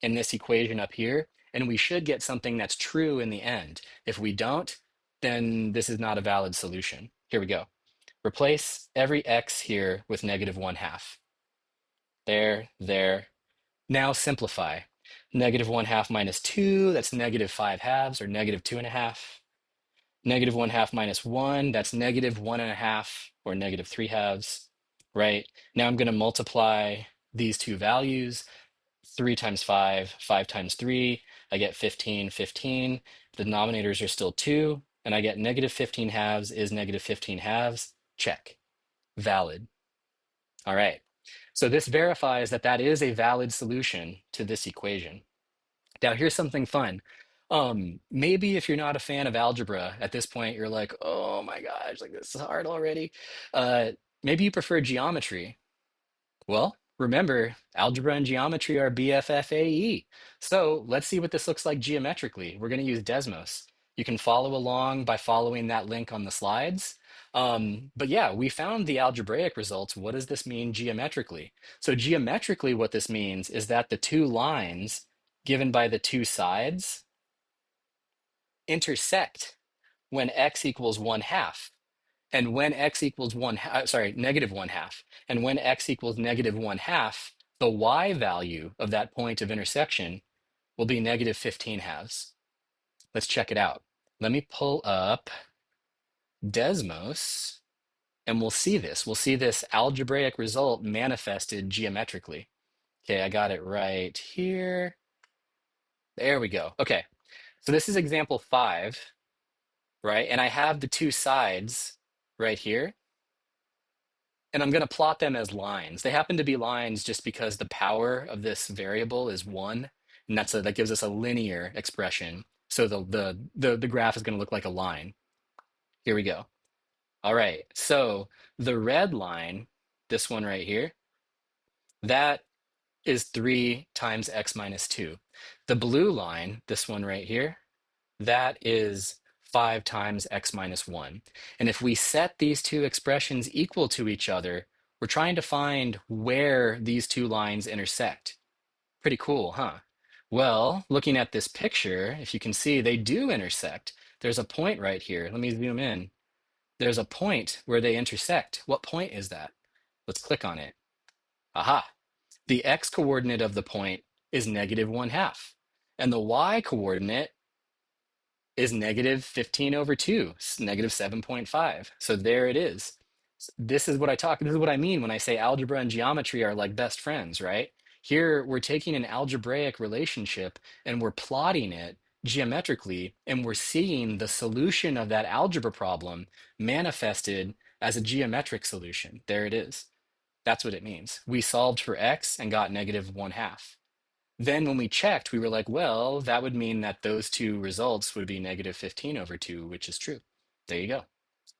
in this equation up here. And we should get something that's true in the end. If we don't, then this is not a valid solution. Here we go. Replace every x here with negative 1/2. There, there. Now simplify. Negative 1/2 minus 2, that's negative 5/2 or negative 2.5. Negative 1/2 minus 1, that's negative 1.5 or negative 3/2, right? Now I'm going to multiply these two values. 3 times 5, 5 times 3, I get 15, 15. The denominators are still 2, and I get negative 15/2 is negative 15/2. Check. Valid. All right. So this verifies that that is a valid solution to this equation. Now, here's something fun. Maybe if you're not a fan of algebra at this point, you're like, oh my gosh, like this is hard already. Uh, Maybe you prefer geometry. Well, remember, algebra and geometry are BFFAE. So let's see what this looks like geometrically. We're going to use Desmos. You can follow along by following that link on the slides. But yeah, we found the algebraic results. What does this mean geometrically? So geometrically, what this means is that the two lines given by the two sides intersect when x equals 1/2. And when x equals negative 1/2. And when x equals negative 1/2, the y value of that point of intersection will be negative 15/2. Let's check it out. Let me pull up Desmos and we'll see this. We'll see this algebraic result manifested geometrically. Okay, I got it right here. There we go. Okay, so this is example 5, right? And I have the two sides right here, and I'm going to plot them as lines. They happen to be lines just because the power of this variable is 1, and that gives us a linear expression. So the graph is going to look like a line. Here we go. All right, so the red line, this one right here, that is 3 times x minus 2. The blue line, this one right here, that is 5 times x minus 1. And if we set these two expressions equal to each other, we're trying to find where these two lines intersect. Pretty cool, huh? Well, looking at this picture, if you can see, they do intersect. There's a point right here. Let me zoom in. There's a point where they intersect. What point is that? Let's click on it. Aha. The x coordinate of the point is negative 1/2. And the y coordinate is negative 15 over 2, negative 7.5. So there it is. This is what I mean when I say algebra and geometry are like best friends, right? Here we're taking an algebraic relationship and we're plotting it geometrically, and we're seeing the solution of that algebra problem manifested as a geometric solution. There it is. That's what it means. We solved for x and got negative 1/2. Then when we checked, we were like, well, that would mean that those two results would be negative 15 over 2, which is true. There you go.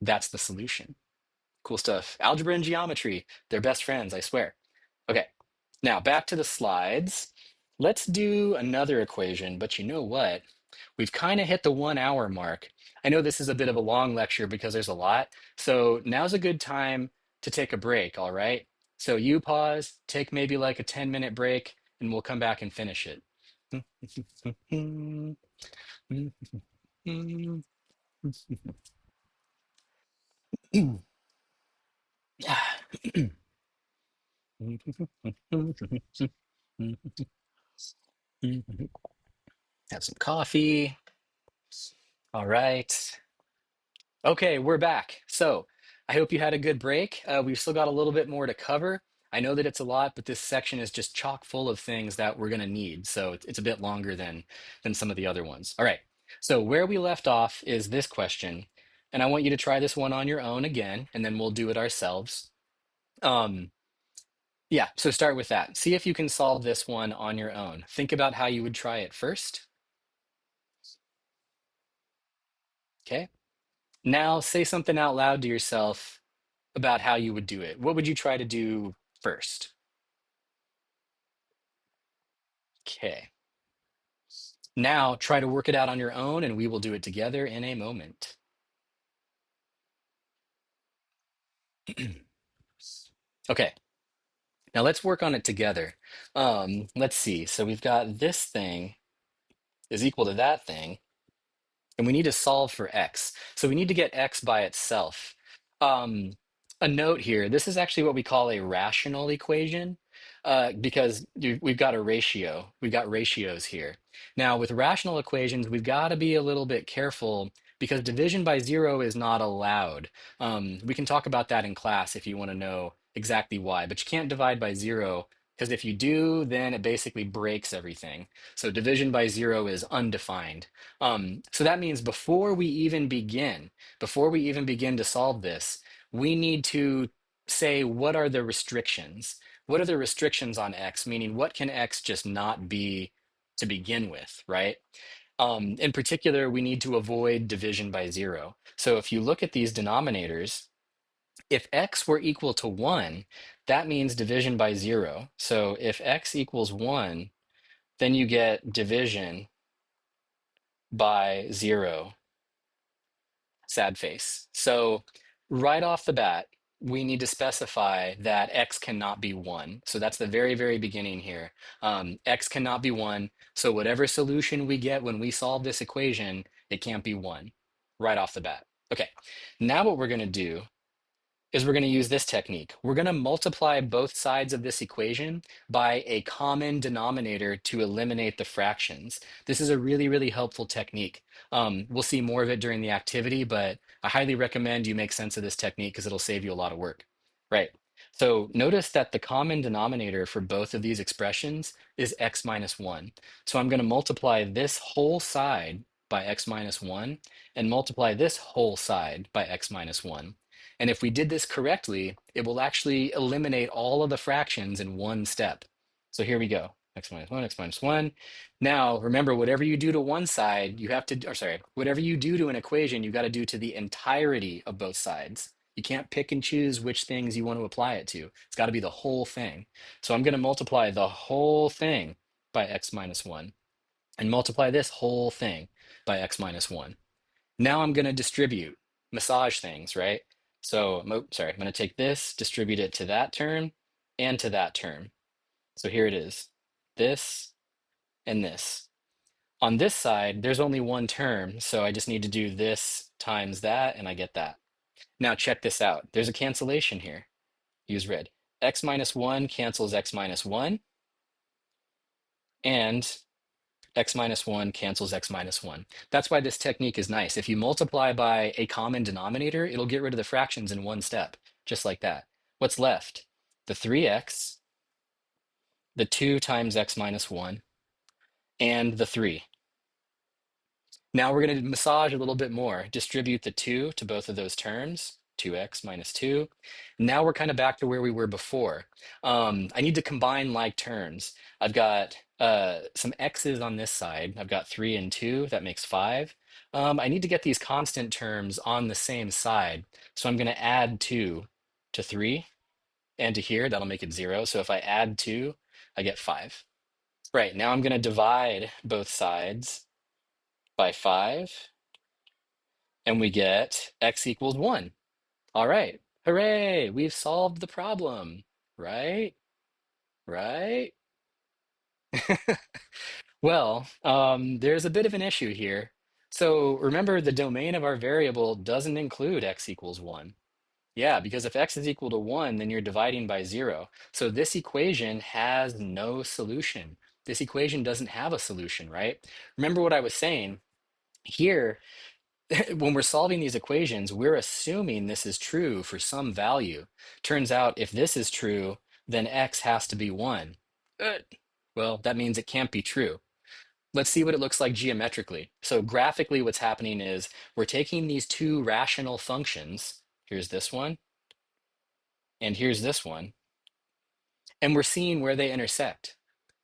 That's the solution. Cool stuff. Algebra and geometry, they're best friends, I swear. Okay, now back to the slides. Let's do another equation, but you know what? We've kind of hit the 1 hour mark. I know this is a bit of a long lecture because there's a lot, so now's a good time to take a break, all right? So you pause, take maybe like a 10-minute break, and we'll come back and finish it. Have some coffee. All right. Okay, we're back. So I hope you had a good break. We've still got a little bit more to cover. I know that it's a lot, but this section is just chock full of things that we're going to need. So it's a bit longer than some of the other ones. All right. So where we left off is this question, and I want you to try this one on your own again, and then we'll do it ourselves. Um, yeah, so start with that. See if you can solve this one on your own. Think about how you would try it first. Okay. Now say something out loud to yourself about how you would do it. What would you try to do first? Okay. Now try to work it out on your own, and we will do it together in a moment. Okay. Now let's work on it together. Let's see. So we've got this thing is equal to that thing, and we need to solve for x. So we need to get x by itself. Um, a note here, this is actually what we call a rational equation because we've got a ratio. We've got ratios here. Now, with rational equations, we've got to be a little bit careful because division by zero is not allowed. We can talk about that in class if you want to know exactly why, but you can't divide by zero because if you do, then it basically breaks everything. So division by zero is undefined. So that means before we even begin to solve this, we need to say what are the restrictions? What are the restrictions on x? Meaning, what can x just not be to begin with, right? In particular, we need to avoid division by zero. So if you look at these denominators, if x were equal to 1, that means division by zero. So if x equals 1, then you get division by zero. Sad face. So right off the bat, we need to specify that x cannot be 1. So that's the very, very beginning here. X cannot be 1. So whatever solution we get when we solve this equation, it can't be 1 right off the bat. Okay, now what we're going to do is we're going to use this technique. We're going to multiply both sides of this equation by a common denominator to eliminate the fractions. This is a really, really helpful technique. We'll see more of it during the activity, but I highly recommend you make sense of this technique because it'll save you a lot of work. Right. So notice that the common denominator for both of these expressions is x minus 1. So I'm going to multiply this whole side by x minus 1 and multiply this whole side by x minus 1. And if we did this correctly, it will actually eliminate all of the fractions in one step. So here we go, x minus 1, x minus 1. Now, remember, whatever you do to one side, you have to, or sorry, whatever you do to an equation, you got to do to the entirety of both sides. You can't pick and choose which things you want to apply it to. It's got to be the whole thing. So I'm going to multiply the whole thing by x minus 1 and multiply this whole thing by x minus 1. Now I'm going to distribute, massage things, right? So, sorry, I'm going to take this, distribute it to that term and to that term. So here it is, this and this. On this side, there's only one term, so I just need to do this times that, and I get that. Now check this out. There's a cancellation here. Use red. X minus 1 cancels x minus 1, and x minus 1 cancels x minus 1. That's why this technique is nice. If you multiply by a common denominator, it'll get rid of the fractions in one step, just like that. What's left? The 3x, the 2 times x minus 1, and the 3. Now we're going to massage a little bit more. Distribute the 2 to both of those terms, 2x minus 2. Now we're kind of back to where we were before. I need to combine like terms. I've got some x's on this side. I've got 3 and 2. That makes 5. I need to get these constant terms on the same side. So I'm going to add 2 to 3 and to here. That'll make it 0. So if I add 2, I get 5. Right, now I'm going to divide both sides by 5, and we get x equals 1. All right, hooray, we've solved the problem, right? Right? Well, there's a bit of an issue here. So remember, the domain of our variable doesn't include x equals 1. Yeah, because if x is equal to 1, then you're dividing by 0. So this equation has no solution. This equation doesn't have a solution, right? Remember what I was saying? Here, when we're solving these equations, we're assuming this is true for some value. Turns out if this is true, then x has to be 1. Uh, Well, that means it can't be true. Let's see what it looks like geometrically. So graphically, what's happening is we're taking these two rational functions. Here's this one, and here's this one, and we're seeing where they intersect.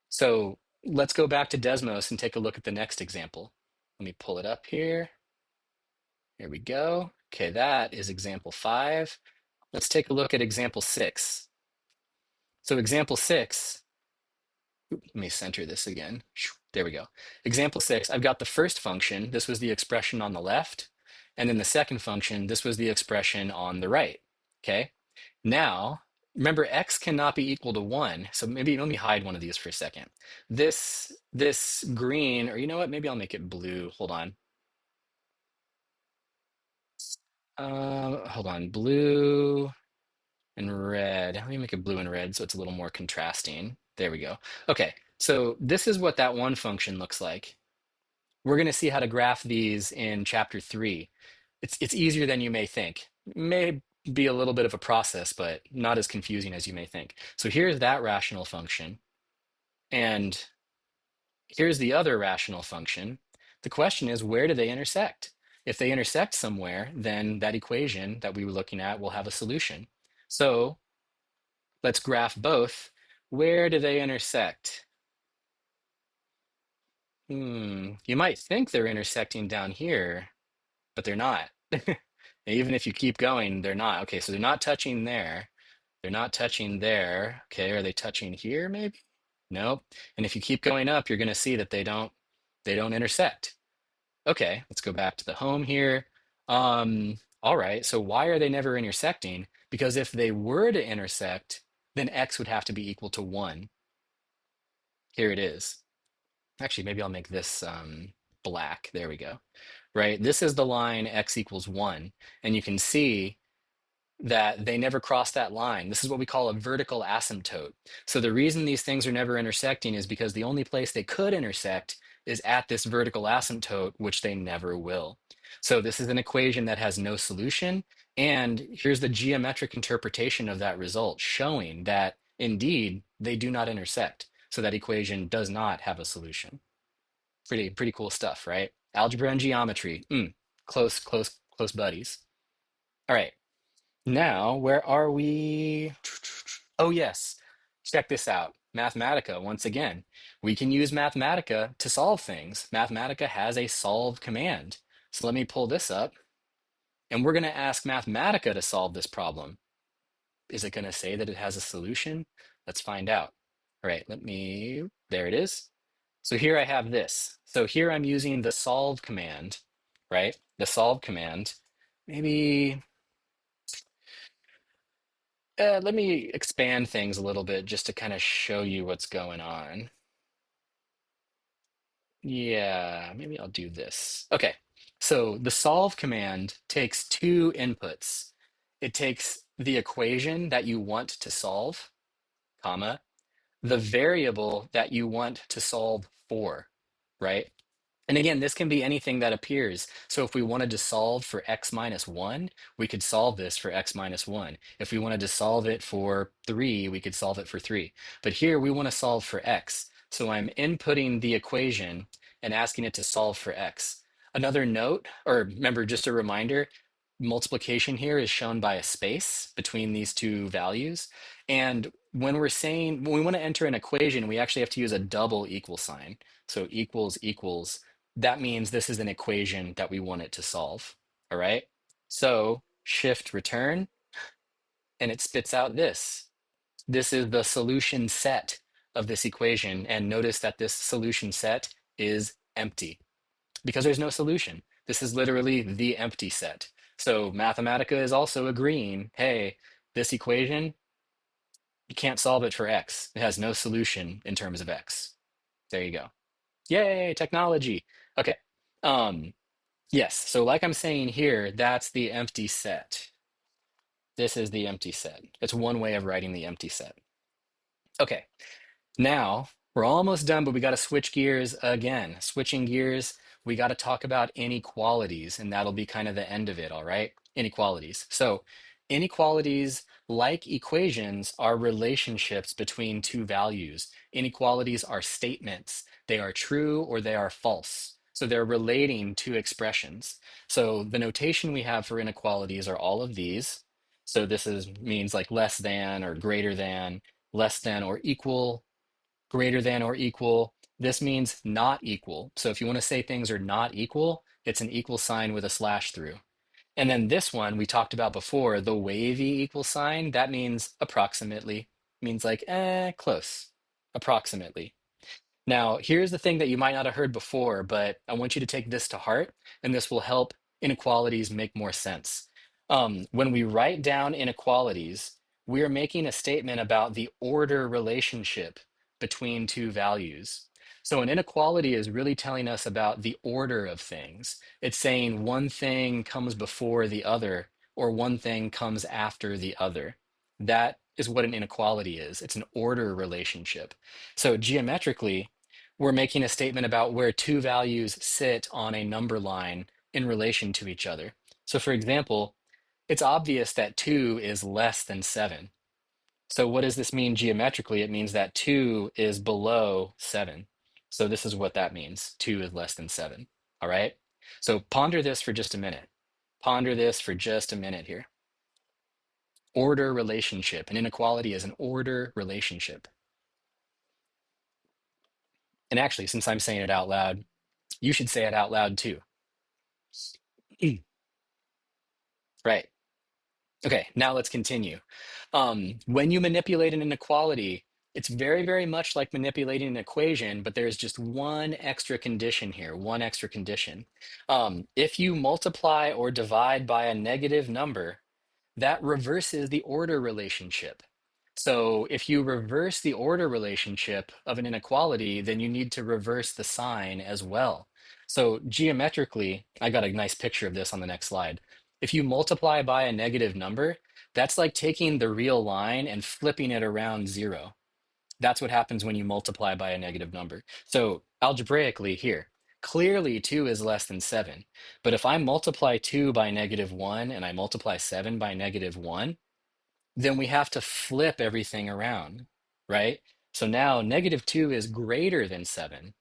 So let's go back to Desmos and take a look at the next example. Let me pull it up here. Here we go. Okay, that is example 5. Let's take a look at example 6. So example 6, let me center this again. There we go. Example 6, I've got the first function. This was the expression on the left. And then the second function, this was the expression on the right. Okay. Now, remember, x cannot be equal to 1. So maybe let me hide one of these for a second. This green, or you know what? Maybe I'll make it blue. Hold on. Hold on. Blue and red. Let me make it blue and red so it's a little more contrasting. There we go. Okay, so this is what that one function looks like. We're going to see how to graph these in chapter 3. It's easier than you may think. May be a little bit of a process, but not as confusing as you may think. So here's that rational function, and here's the other rational function. The question is, where do they intersect? If they intersect somewhere, then that equation that we were looking at will have a solution. So let's graph both. Where do they intersect? You might think they're intersecting down here, but they're not. Even if you keep going, they're not. Okay, so they're not touching there. They're not touching there. Okay, are they touching here maybe? Nope. And if you keep going up, you're going to see that they don't intersect. Okay, let's go back to the home here. All right, so why are they never intersecting? Because if they were to intersect, then x would have to be equal to 1. Here it is. Actually, maybe I'll make this black. There we go. Right, this is the line x equals 1. And you can see that they never cross that line. This is what we call a vertical asymptote. So the reason these things are never intersecting is because the only place they could intersect is at this vertical asymptote, which they never will. So this is an equation that has no solution. And here's the geometric interpretation of that result, showing that indeed they do not intersect. So that equation does not have a solution. Pretty cool stuff, right? Algebra and geometry, close buddies. All right. Now, where are we? Oh, yes. Check this out. Mathematica, once again. We can use Mathematica to solve things. Mathematica has a solve command. So let me pull this up, and we're going to ask Mathematica to solve this problem. Is it going to say that it has a solution? Let's find out. All right, there it is. So here I have this. So here I'm using the solve command, right? The solve command. Maybe let me expand things a little bit just to kind of show you what's going on. Yeah, maybe I'll do this. Okay, so the solve command takes two inputs. It takes the equation that you want to solve, comma, the variable that you want to solve for, right? And again, this can be anything that appears. So if we wanted to solve for x minus 1, we could solve this for x minus 1. If we wanted to solve it for 3, we could solve it for 3. But here we want to solve for x. So I'm inputting the equation and asking it to solve for x. Another note, or remember, just a reminder, multiplication here is shown by a space between these two values. And when we want to enter an equation, we actually have to use a double equal sign. So equals equals, that means this is an equation that we want it to solve. All right. So shift return, and it spits out this. This is the solution set of this equation. And notice that this solution set is empty because there's no solution. This is literally the empty set. So Mathematica is also agreeing, hey, this equation, you can't solve it for x. It has no solution in terms of x. There you go. Yay, technology. Okay. Um, Yes, so like I'm saying here, that's the empty set. This is the empty set. It's one way of writing the empty set. Okay, now we're almost done, but we got to switch gears again. Switching gears, we got to talk about inequalities, and that'll be kind of the end of it, all right? Inequalities. So, inequalities, like equations, are relationships between two values. Inequalities are statements, they are true or they are false. So, they're relating to expressions. So, the notation we have for inequalities are all of these. So, means like less than or greater than, less than or equal, greater than or equal. This means not equal. So if you want to say things are not equal, it's an equal sign with a slash through. And then this one we talked about before, the wavy equal sign, that means approximately, means like, close, approximately. Now, here's the thing that you might not have heard before, but I want you to take this to heart, and this will help inequalities make more sense. When we write down inequalities, we are making a statement about the order relationship between two values. So an inequality is really telling us about the order of things. It's saying one thing comes before the other, or one thing comes after the other. That is what an inequality is. It's an order relationship. So geometrically, we're making a statement about where two values sit on a number line in relation to each other. So for example, it's obvious that 2 is less than 7. So what does this mean geometrically? It means that 2 is below 7. So this is what that means. 2 is less than 7. All right? So ponder this for just a minute. Ponder this for just a minute here. Order relationship. An inequality is an order relationship. And actually, since I'm saying it out loud, you should say it out loud too. Right. Okay, now let's continue. When you manipulate an inequality, it's very much like manipulating an equation, but there's just one extra condition here, one extra condition. If you multiply or divide by a negative number, that reverses the order relationship. So if you reverse the order relationship of an inequality, then you need to reverse the sign as well. So geometrically, I got a nice picture of this on the next slide. If you multiply by a negative number, that's like taking the real line and flipping it around zero. That's what happens when you multiply by a negative number. So algebraically here, clearly 2 is less than 7. But if I multiply 2 by negative 1 and I multiply 7 by negative 1, then we have to flip everything around, right? So now negative 2 is greater than 7,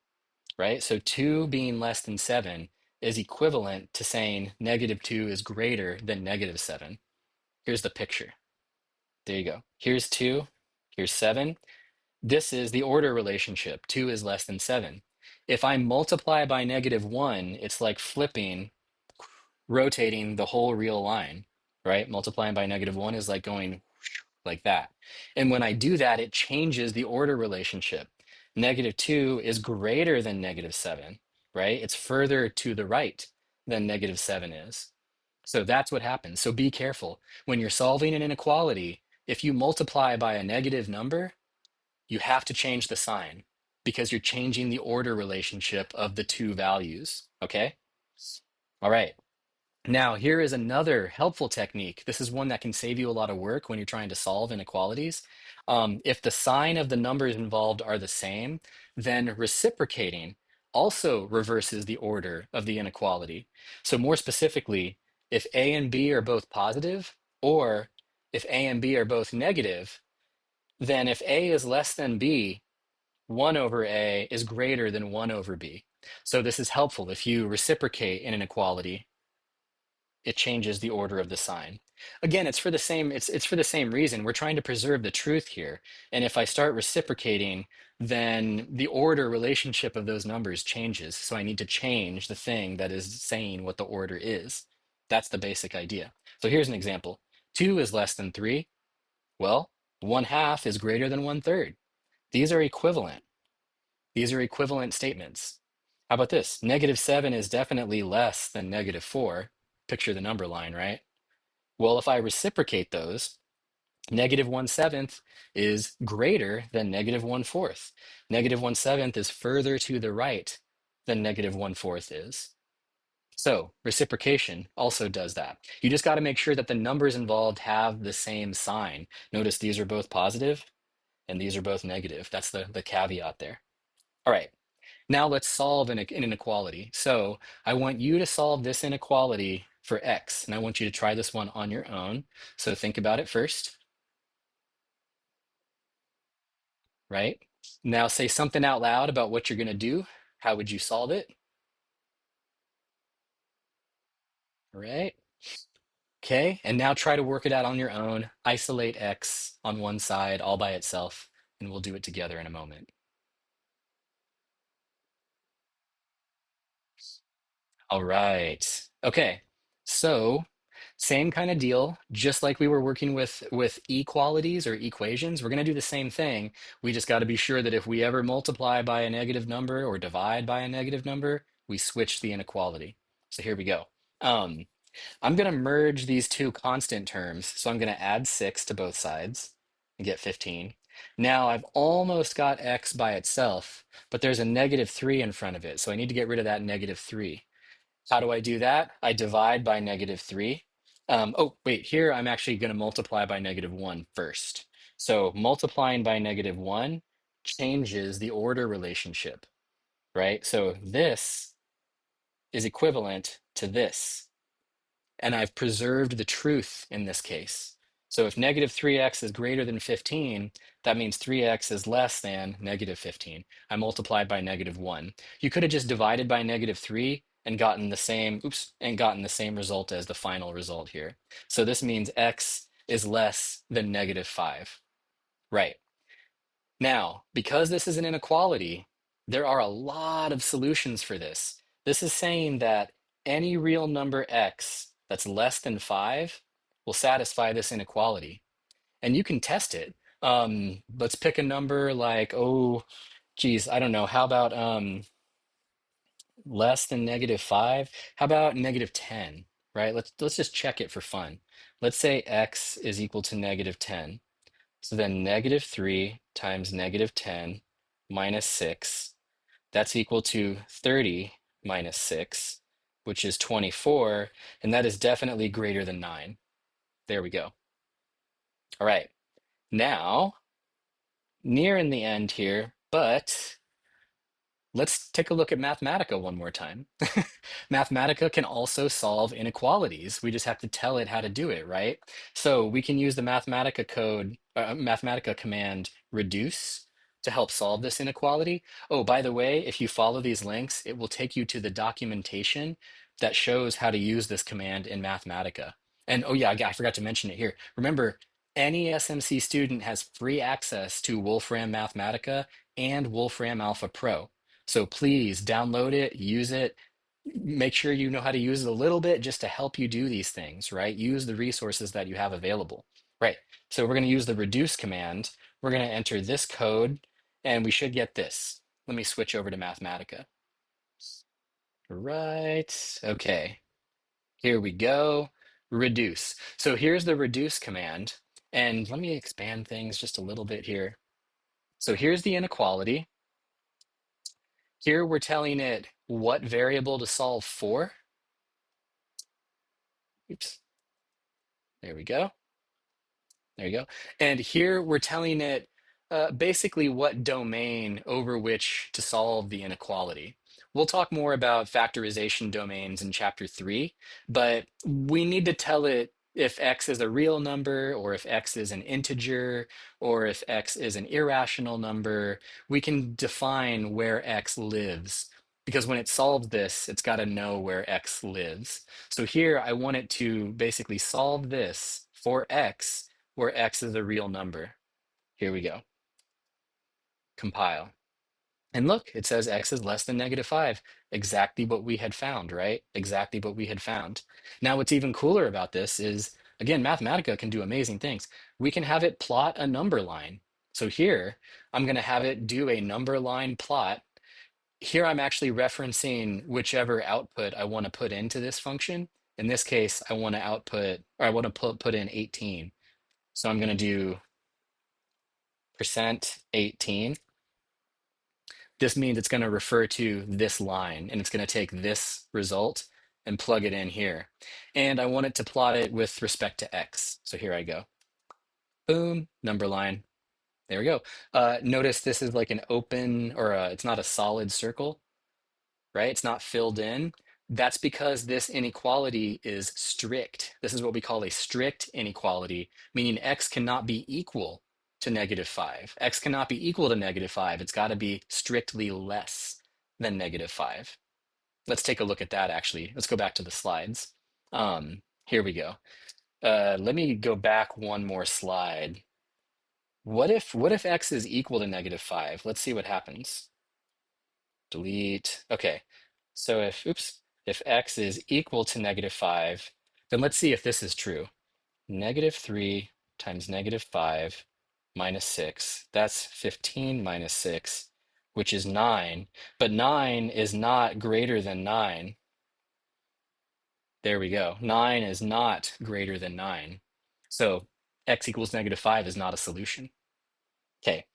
right? So 2 being less than 7 is equivalent to saying negative 2 is greater than negative 7. Here's the picture. There you go. Here's 2, here's 7. This is the order relationship. 2 is less than 7. If I multiply by negative 1, it's like flipping, rotating the whole real line, right? Multiplying by negative 1 is like going like that. And when I do that, it changes the order relationship. Negative 2 is greater than negative 7, right? It's further to the right than negative 7 is. So that's what happens. So be careful. When you're solving an inequality, if you multiply by a negative number, you have to change the sign because you're changing the order relationship of the two values. Okay? All right. Now, here is another helpful technique. This is one that can save you a lot of work when you're trying to solve inequalities. If the sign of the numbers involved are the same, then reciprocating also reverses the order of the inequality. So more specifically, if A and B are both positive, or if A and B are both negative, then if A is less than B, 1 over A is greater than 1 over B. So this is helpful. If you reciprocate in an inequality, it changes the order of the sign. Again, it's for the same reason. We're trying to preserve the truth here. And if I start reciprocating, then the order relationship of those numbers changes. So I need to change the thing that is saying what the order is. That's the basic idea. So here's an example. 2 is less than 3. Well, 1/2 is greater than 1/3. These are equivalent. These are equivalent statements. How about this? Negative 7 is definitely less than negative 4. Picture the number line, right? Well, if I reciprocate those, negative 1/7 is greater than negative 1/4. Negative 1/7 is further to the right than negative 1/4 is. So reciprocation also does that. You just got to make sure that the numbers involved have the same sign. Notice these are both positive and these are both negative. That's the caveat there. All right. Now let's solve an inequality. So I want you to solve this inequality for x, and I want you to try this one on your own. So think about it first, right? Now say something out loud about what you're going to do. How would you solve it? All right. Okay. And now try to work it out on your own. Isolate x on one side all by itself, and we'll do it together in a moment. All right. Okay. So same kind of deal, just like we were working with equalities or equations, we're going to do the same thing. We just got to be sure that if we ever multiply by a negative number or divide by a negative number, we switch the inequality. So here we go. I'm going to merge these two constant terms. So I'm going to add 6 to both sides and get 15. Now I've almost got x by itself, but there's a negative 3 in front of it. So I need to get rid of that negative 3. How do I do that? I divide by negative 3. Oh, wait, here I'm actually going to multiply by negative 1 first. So multiplying by negative 1 changes the order relationship, right? So this is equivalent to this. And I've preserved the truth in this case. So if negative 3x is greater than 15, that means 3x is less than negative 15. I multiplied by negative 1. You could have just divided by negative 3 and gotten the same, and gotten the same result as the final result here. So this means x is less than negative 5. Right. Now, because this is an inequality, there are a lot of solutions for this. This is saying that any real number x that's less than 5 will satisfy this inequality. And you can test it. Let's pick a number like, oh, geez, I don't know. How about less than negative 5? How about negative 10, right? Let's just check it for fun. Let's say x is equal to negative 10. So then negative 3 times negative 10 minus 6, that's equal to 30 minus 6. which is 24, and that is definitely greater than 9. There we go. All right, now nearing the end here, but let's take a look at Mathematica one more time. Mathematica can also solve inequalities. We just have to tell it how to do it, right? So we can use the Mathematica command reduce to help solve this inequality. Oh, by the way, if you follow these links, it will take you to the documentation that shows how to use this command in Mathematica. And oh yeah, I forgot to mention it here. Remember, any SMC student has free access to Wolfram Mathematica and Wolfram Alpha Pro. So please download it, use it, make sure you know how to use it a little bit just to help you do these things, right? Use the resources that you have available. Right. So we're going to use the reduce command. We're going to enter this code and we should get this. Let me switch over to Mathematica. Right. Okay. Here we go. Reduce. So here's the reduce command. And let me expand things just a little bit here. So here's the inequality. Here we're telling it what variable to solve for. Oops, there we go. There you go. And here we're telling it basically what domain over which to solve the inequality. We'll talk more about factorization domains in chapter 3, but we need to tell it if x is a real number or if x is an integer or if x is an irrational number. We can define where x lives because when it solves this, it's got to know where x lives. So here I want it to basically solve this for x where x is a real number. Here we go. Compile. And look, it says x is less than -5. Exactly what we had found, right? Exactly what we had found. Now, what's even cooler about this is, again, Mathematica can do amazing things. We can have it plot a number line. So here, I'm going to have it do a number line plot. Here, I'm actually referencing whichever output I want to put into this function. In this case, I want to output, or I want to put in 18. So I'm going to do %18. This means it's going to refer to this line and it's going to take this result and plug it in here. And I want it to plot it with respect to x. So here I go. Boom, number line. There we go. Notice this is like an open or it's not a solid circle, right? It's not filled in. That's because this inequality is strict. This is what we call a strict inequality, meaning x cannot be equal to -5. X cannot be equal to -5. It's got to be strictly less than -5. Let's take a look at that actually. Let's go back to the slides. Here we go. Let me go back one more slide. What if x is equal to -5? Let's see what happens. Delete. Okay. So if x is equal to -5, then let's see if this is true. -3 times -5 minus 6. That's 15 minus 6, which is 9. But 9 is not greater than 9. There we go. 9 is not greater than 9. So x equals -5 is not a solution. Okay.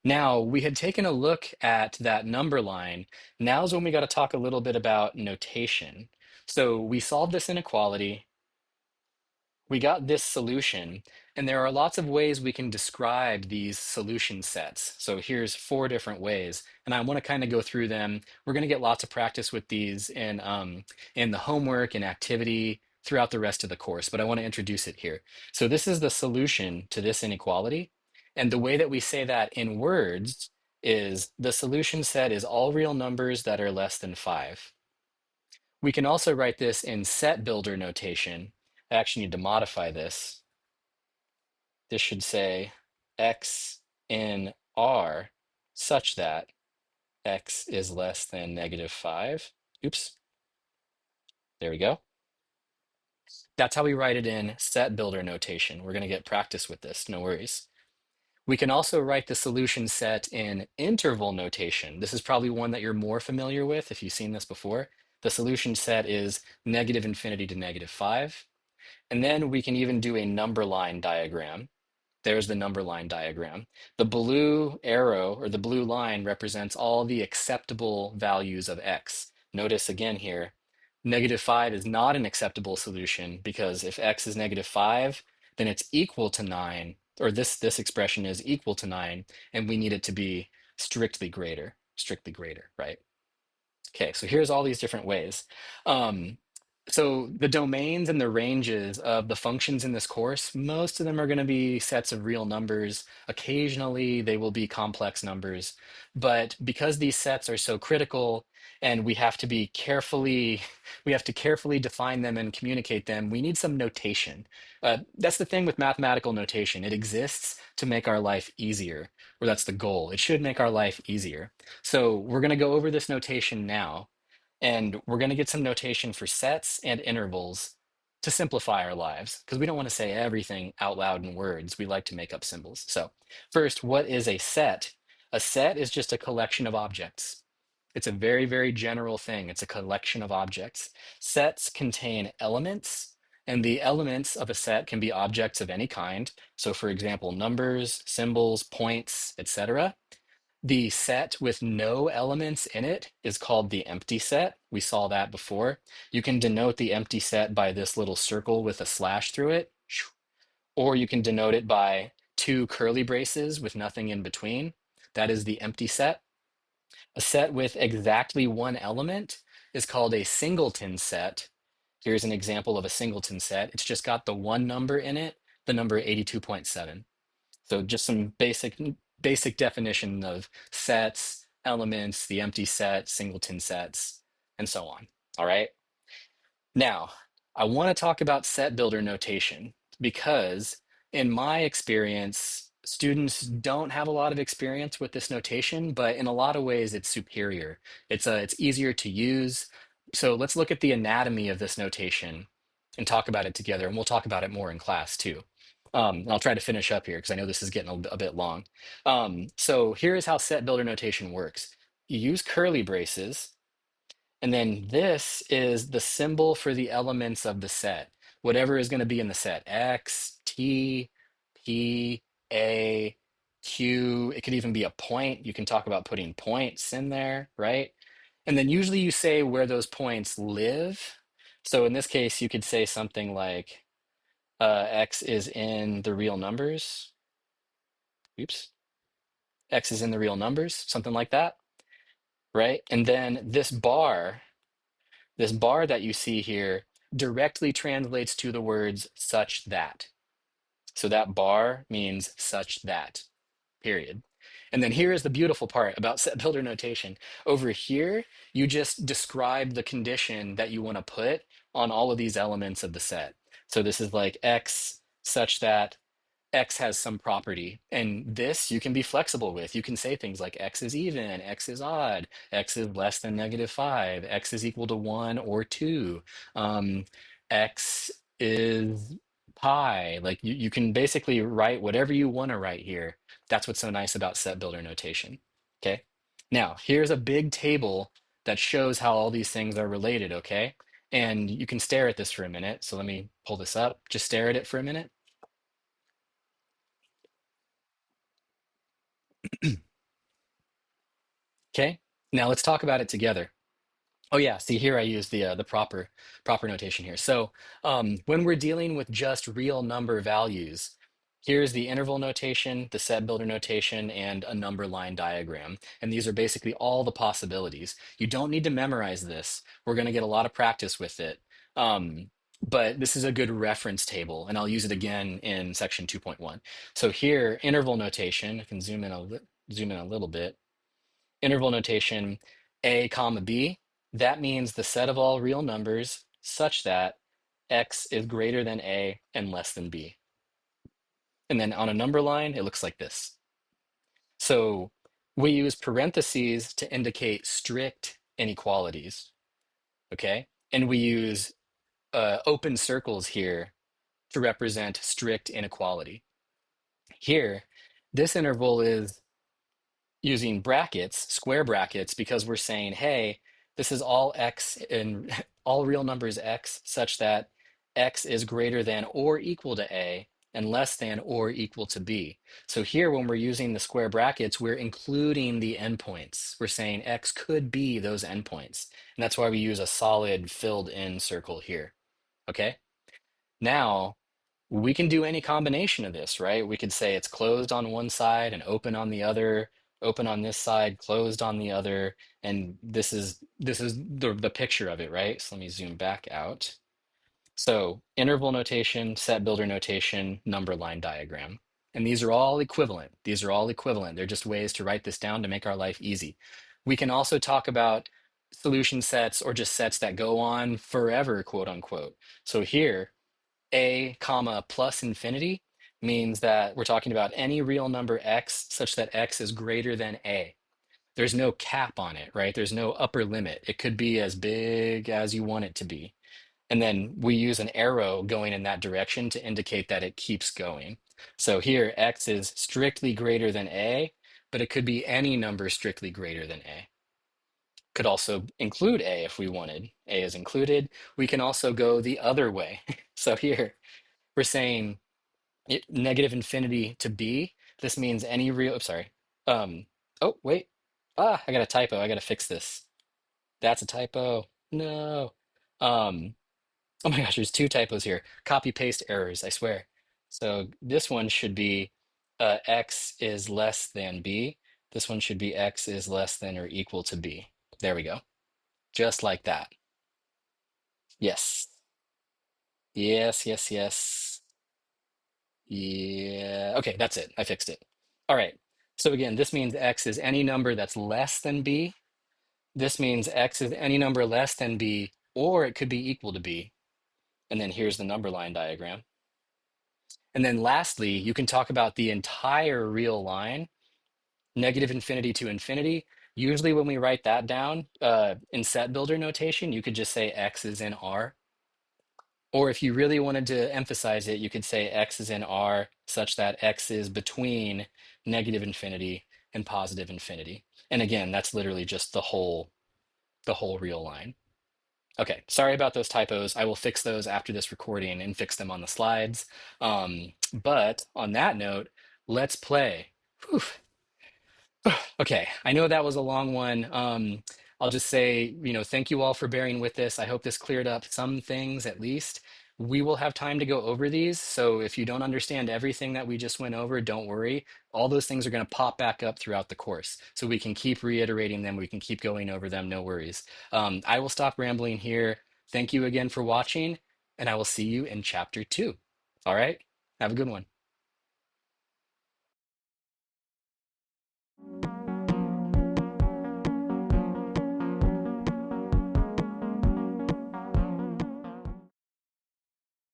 Now we had taken a look at that number line. Now's when we got to talk a little bit about notation. So we solved this inequality. We got this solution, and there are lots of ways we can describe these solution sets. So here's 4 different ways, and I want to kind of go through them. We're going to get lots of practice with these in the homework and activity throughout the rest of the course, but I want to introduce it here. So this is the solution to this inequality, and the way that we say that in words is the solution set is all real numbers that are less than 5. We can also write this in set builder notation. I actually need to modify this. This should say x in R such that x is less than -5. Oops, there we go. That's how we write it in set builder notation. We're going to get practice with this, no worries. We can also write the solution set in interval notation. This is probably one that you're more familiar with if you've seen this before. The solution set is -∞ to -5. And then we can even do a number line diagram. There's the number line diagram. The blue arrow or the blue line represents all the acceptable values of x. Notice again here, -5 is not an acceptable solution because if x is -5, then it's equal to 9, or this expression is equal to 9, and we need it to be strictly greater, right? Okay, so here's all these different ways. Um, so the domains and the ranges of the functions in this course, most of them are going to be sets of real numbers. Occasionally, they will be complex numbers. But because these sets are so critical and we have to carefully define them and communicate them, we need some notation. That's the thing with mathematical notation. It exists to make our life easier, or that's the goal. It should make our life easier. So we're going to go over this notation now, and we're going to get some notation for sets and intervals to simplify our lives, because we don't want to say everything out loud in words. We like to make up symbols. So first, what is a set? A set is just a collection of objects. It's a very, very general thing. It's a collection of objects. Sets contain elements, and the elements of a set can be objects of any kind. So for example, numbers, symbols, points, etc. The set with no elements in it is called the empty set. We saw that before. You can denote the empty set by this little circle with a slash through it, or you can denote it by two curly braces with nothing in between. That is the empty set. A set with exactly one element is called a singleton set. Here's an example of a singleton set. It's just got the one number in it, the number 82.7. So just some basic definition of sets, elements, the empty set, singleton sets, and so on. All right. Now, I want to talk about set builder notation because in my experience, students don't have a lot of experience with this notation, but in a lot of ways it's superior. It's easier to use. So let's look at the anatomy of this notation and talk about it together, and we'll talk about it more in class too. And I'll try to finish up here because I know this is getting a bit long. So here is how set builder notation works. You use curly braces, and then this is the symbol for the elements of the set, whatever is going to be in the set, X, T, P, A, Q. It could even be a point. You can talk about putting points in there, right? And then usually you say where those points live. So in this case, you could say something like X is in the real numbers. Oops. X is in the real numbers, something like that, right? And then this bar that you see here directly translates to the words such that. So that bar means such that, period. And then here is the beautiful part about set builder notation. Over here, you just describe the condition that you want to put on all of these elements of the set. So this is like X such that X has some property, and this you can be flexible with. You can say things like X is even, X is odd, X is less than -5, X is equal to 1 or 2, um, X is pi. Like you can basically write whatever you want to write here. That's what's so nice about set builder notation. Okay. Now, here's a big table that shows how all these things are related, okay? And you can stare at this for a minute. So let me pull this up. Just stare at it for a minute. Okay, now let's talk about it together. Oh yeah, see here I use the proper notation here. So when we're dealing with just real number values, here's the interval notation, the set builder notation, and a number line diagram. And these are basically all the possibilities. You don't need to memorize this. We're going to get a lot of practice with it. But this is a good reference table, and I'll use it again in section 2.1. So here, interval notation, I can zoom in a little bit. Interval notation a comma b, that means the set of all real numbers such that x is greater than a and less than b. And then on a number line, it looks like this. So we use parentheses to indicate strict inequalities, okay? And we use open circles here to represent strict inequality. Here, this interval is using brackets, square brackets, because we're saying, hey, this is all x and all real numbers x such that x is greater than or equal to a and less than or equal to b. So here, when we're using the square brackets, we're including the endpoints. We're saying x could be those endpoints. And that's why we use a solid filled in circle here. Okay? Now, we can do any combination of this, right? We could say it's closed on one side and open on the other, open on this side, closed on the other, and this is the picture of it, right? So let me zoom back out. So interval notation, set builder notation, number line diagram. And these are all equivalent. These are all equivalent. They're just ways to write this down to make our life easy. We can also talk about solution sets or just sets that go on forever, quote unquote. So here, a comma plus infinity means that we're talking about any real number x such that x is greater than a. There's no cap on it, right? There's no upper limit. It could be as big as you want it to be. And then we use an arrow going in that direction to indicate that it keeps going. So here, x is strictly greater than a, but it could be any number strictly greater than a. Could also include a if we wanted. A is included. We can also go the other way. So here, we're saying negative infinity to b. This means any real, sorry. Um, oh, wait. I got a typo. I got to fix this. That's a typo. No. Um, oh my gosh, there's two typos here. Copy paste errors, I swear. So this one should be x is less than b. This one should be x is less than or equal to b. There we go. Just like that. Yes. Yes, yes, yes. Yeah. Okay, that's it. I fixed it. All right. So again, this means x is any number that's less than b. This means x is any number less than b, or it could be equal to b. And then here's the number line diagram. And then lastly, you can talk about the entire real line, negative infinity to infinity. Usually when we write that down in set builder notation, you could just say x is in R. Or if you really wanted to emphasize it, you could say x is in R such that x is between negative infinity and positive infinity. And again, that's literally just the whole real line. Okay, sorry about those typos. I will fix those after this recording and fix them on the slides. But on that note, let's play. Whew. Okay, I know that was a long one. I'll just say, thank you all for bearing with this. I hope this cleared up some things at least. We will have time to go over these. So if you don't understand everything that we just went over, don't worry. All those things are going to pop back up throughout the course. So we can keep reiterating them. We can keep going over them. No worries. I will stop rambling here. Thank you again for watching, and I will see you in chapter 2. All right, have a good one.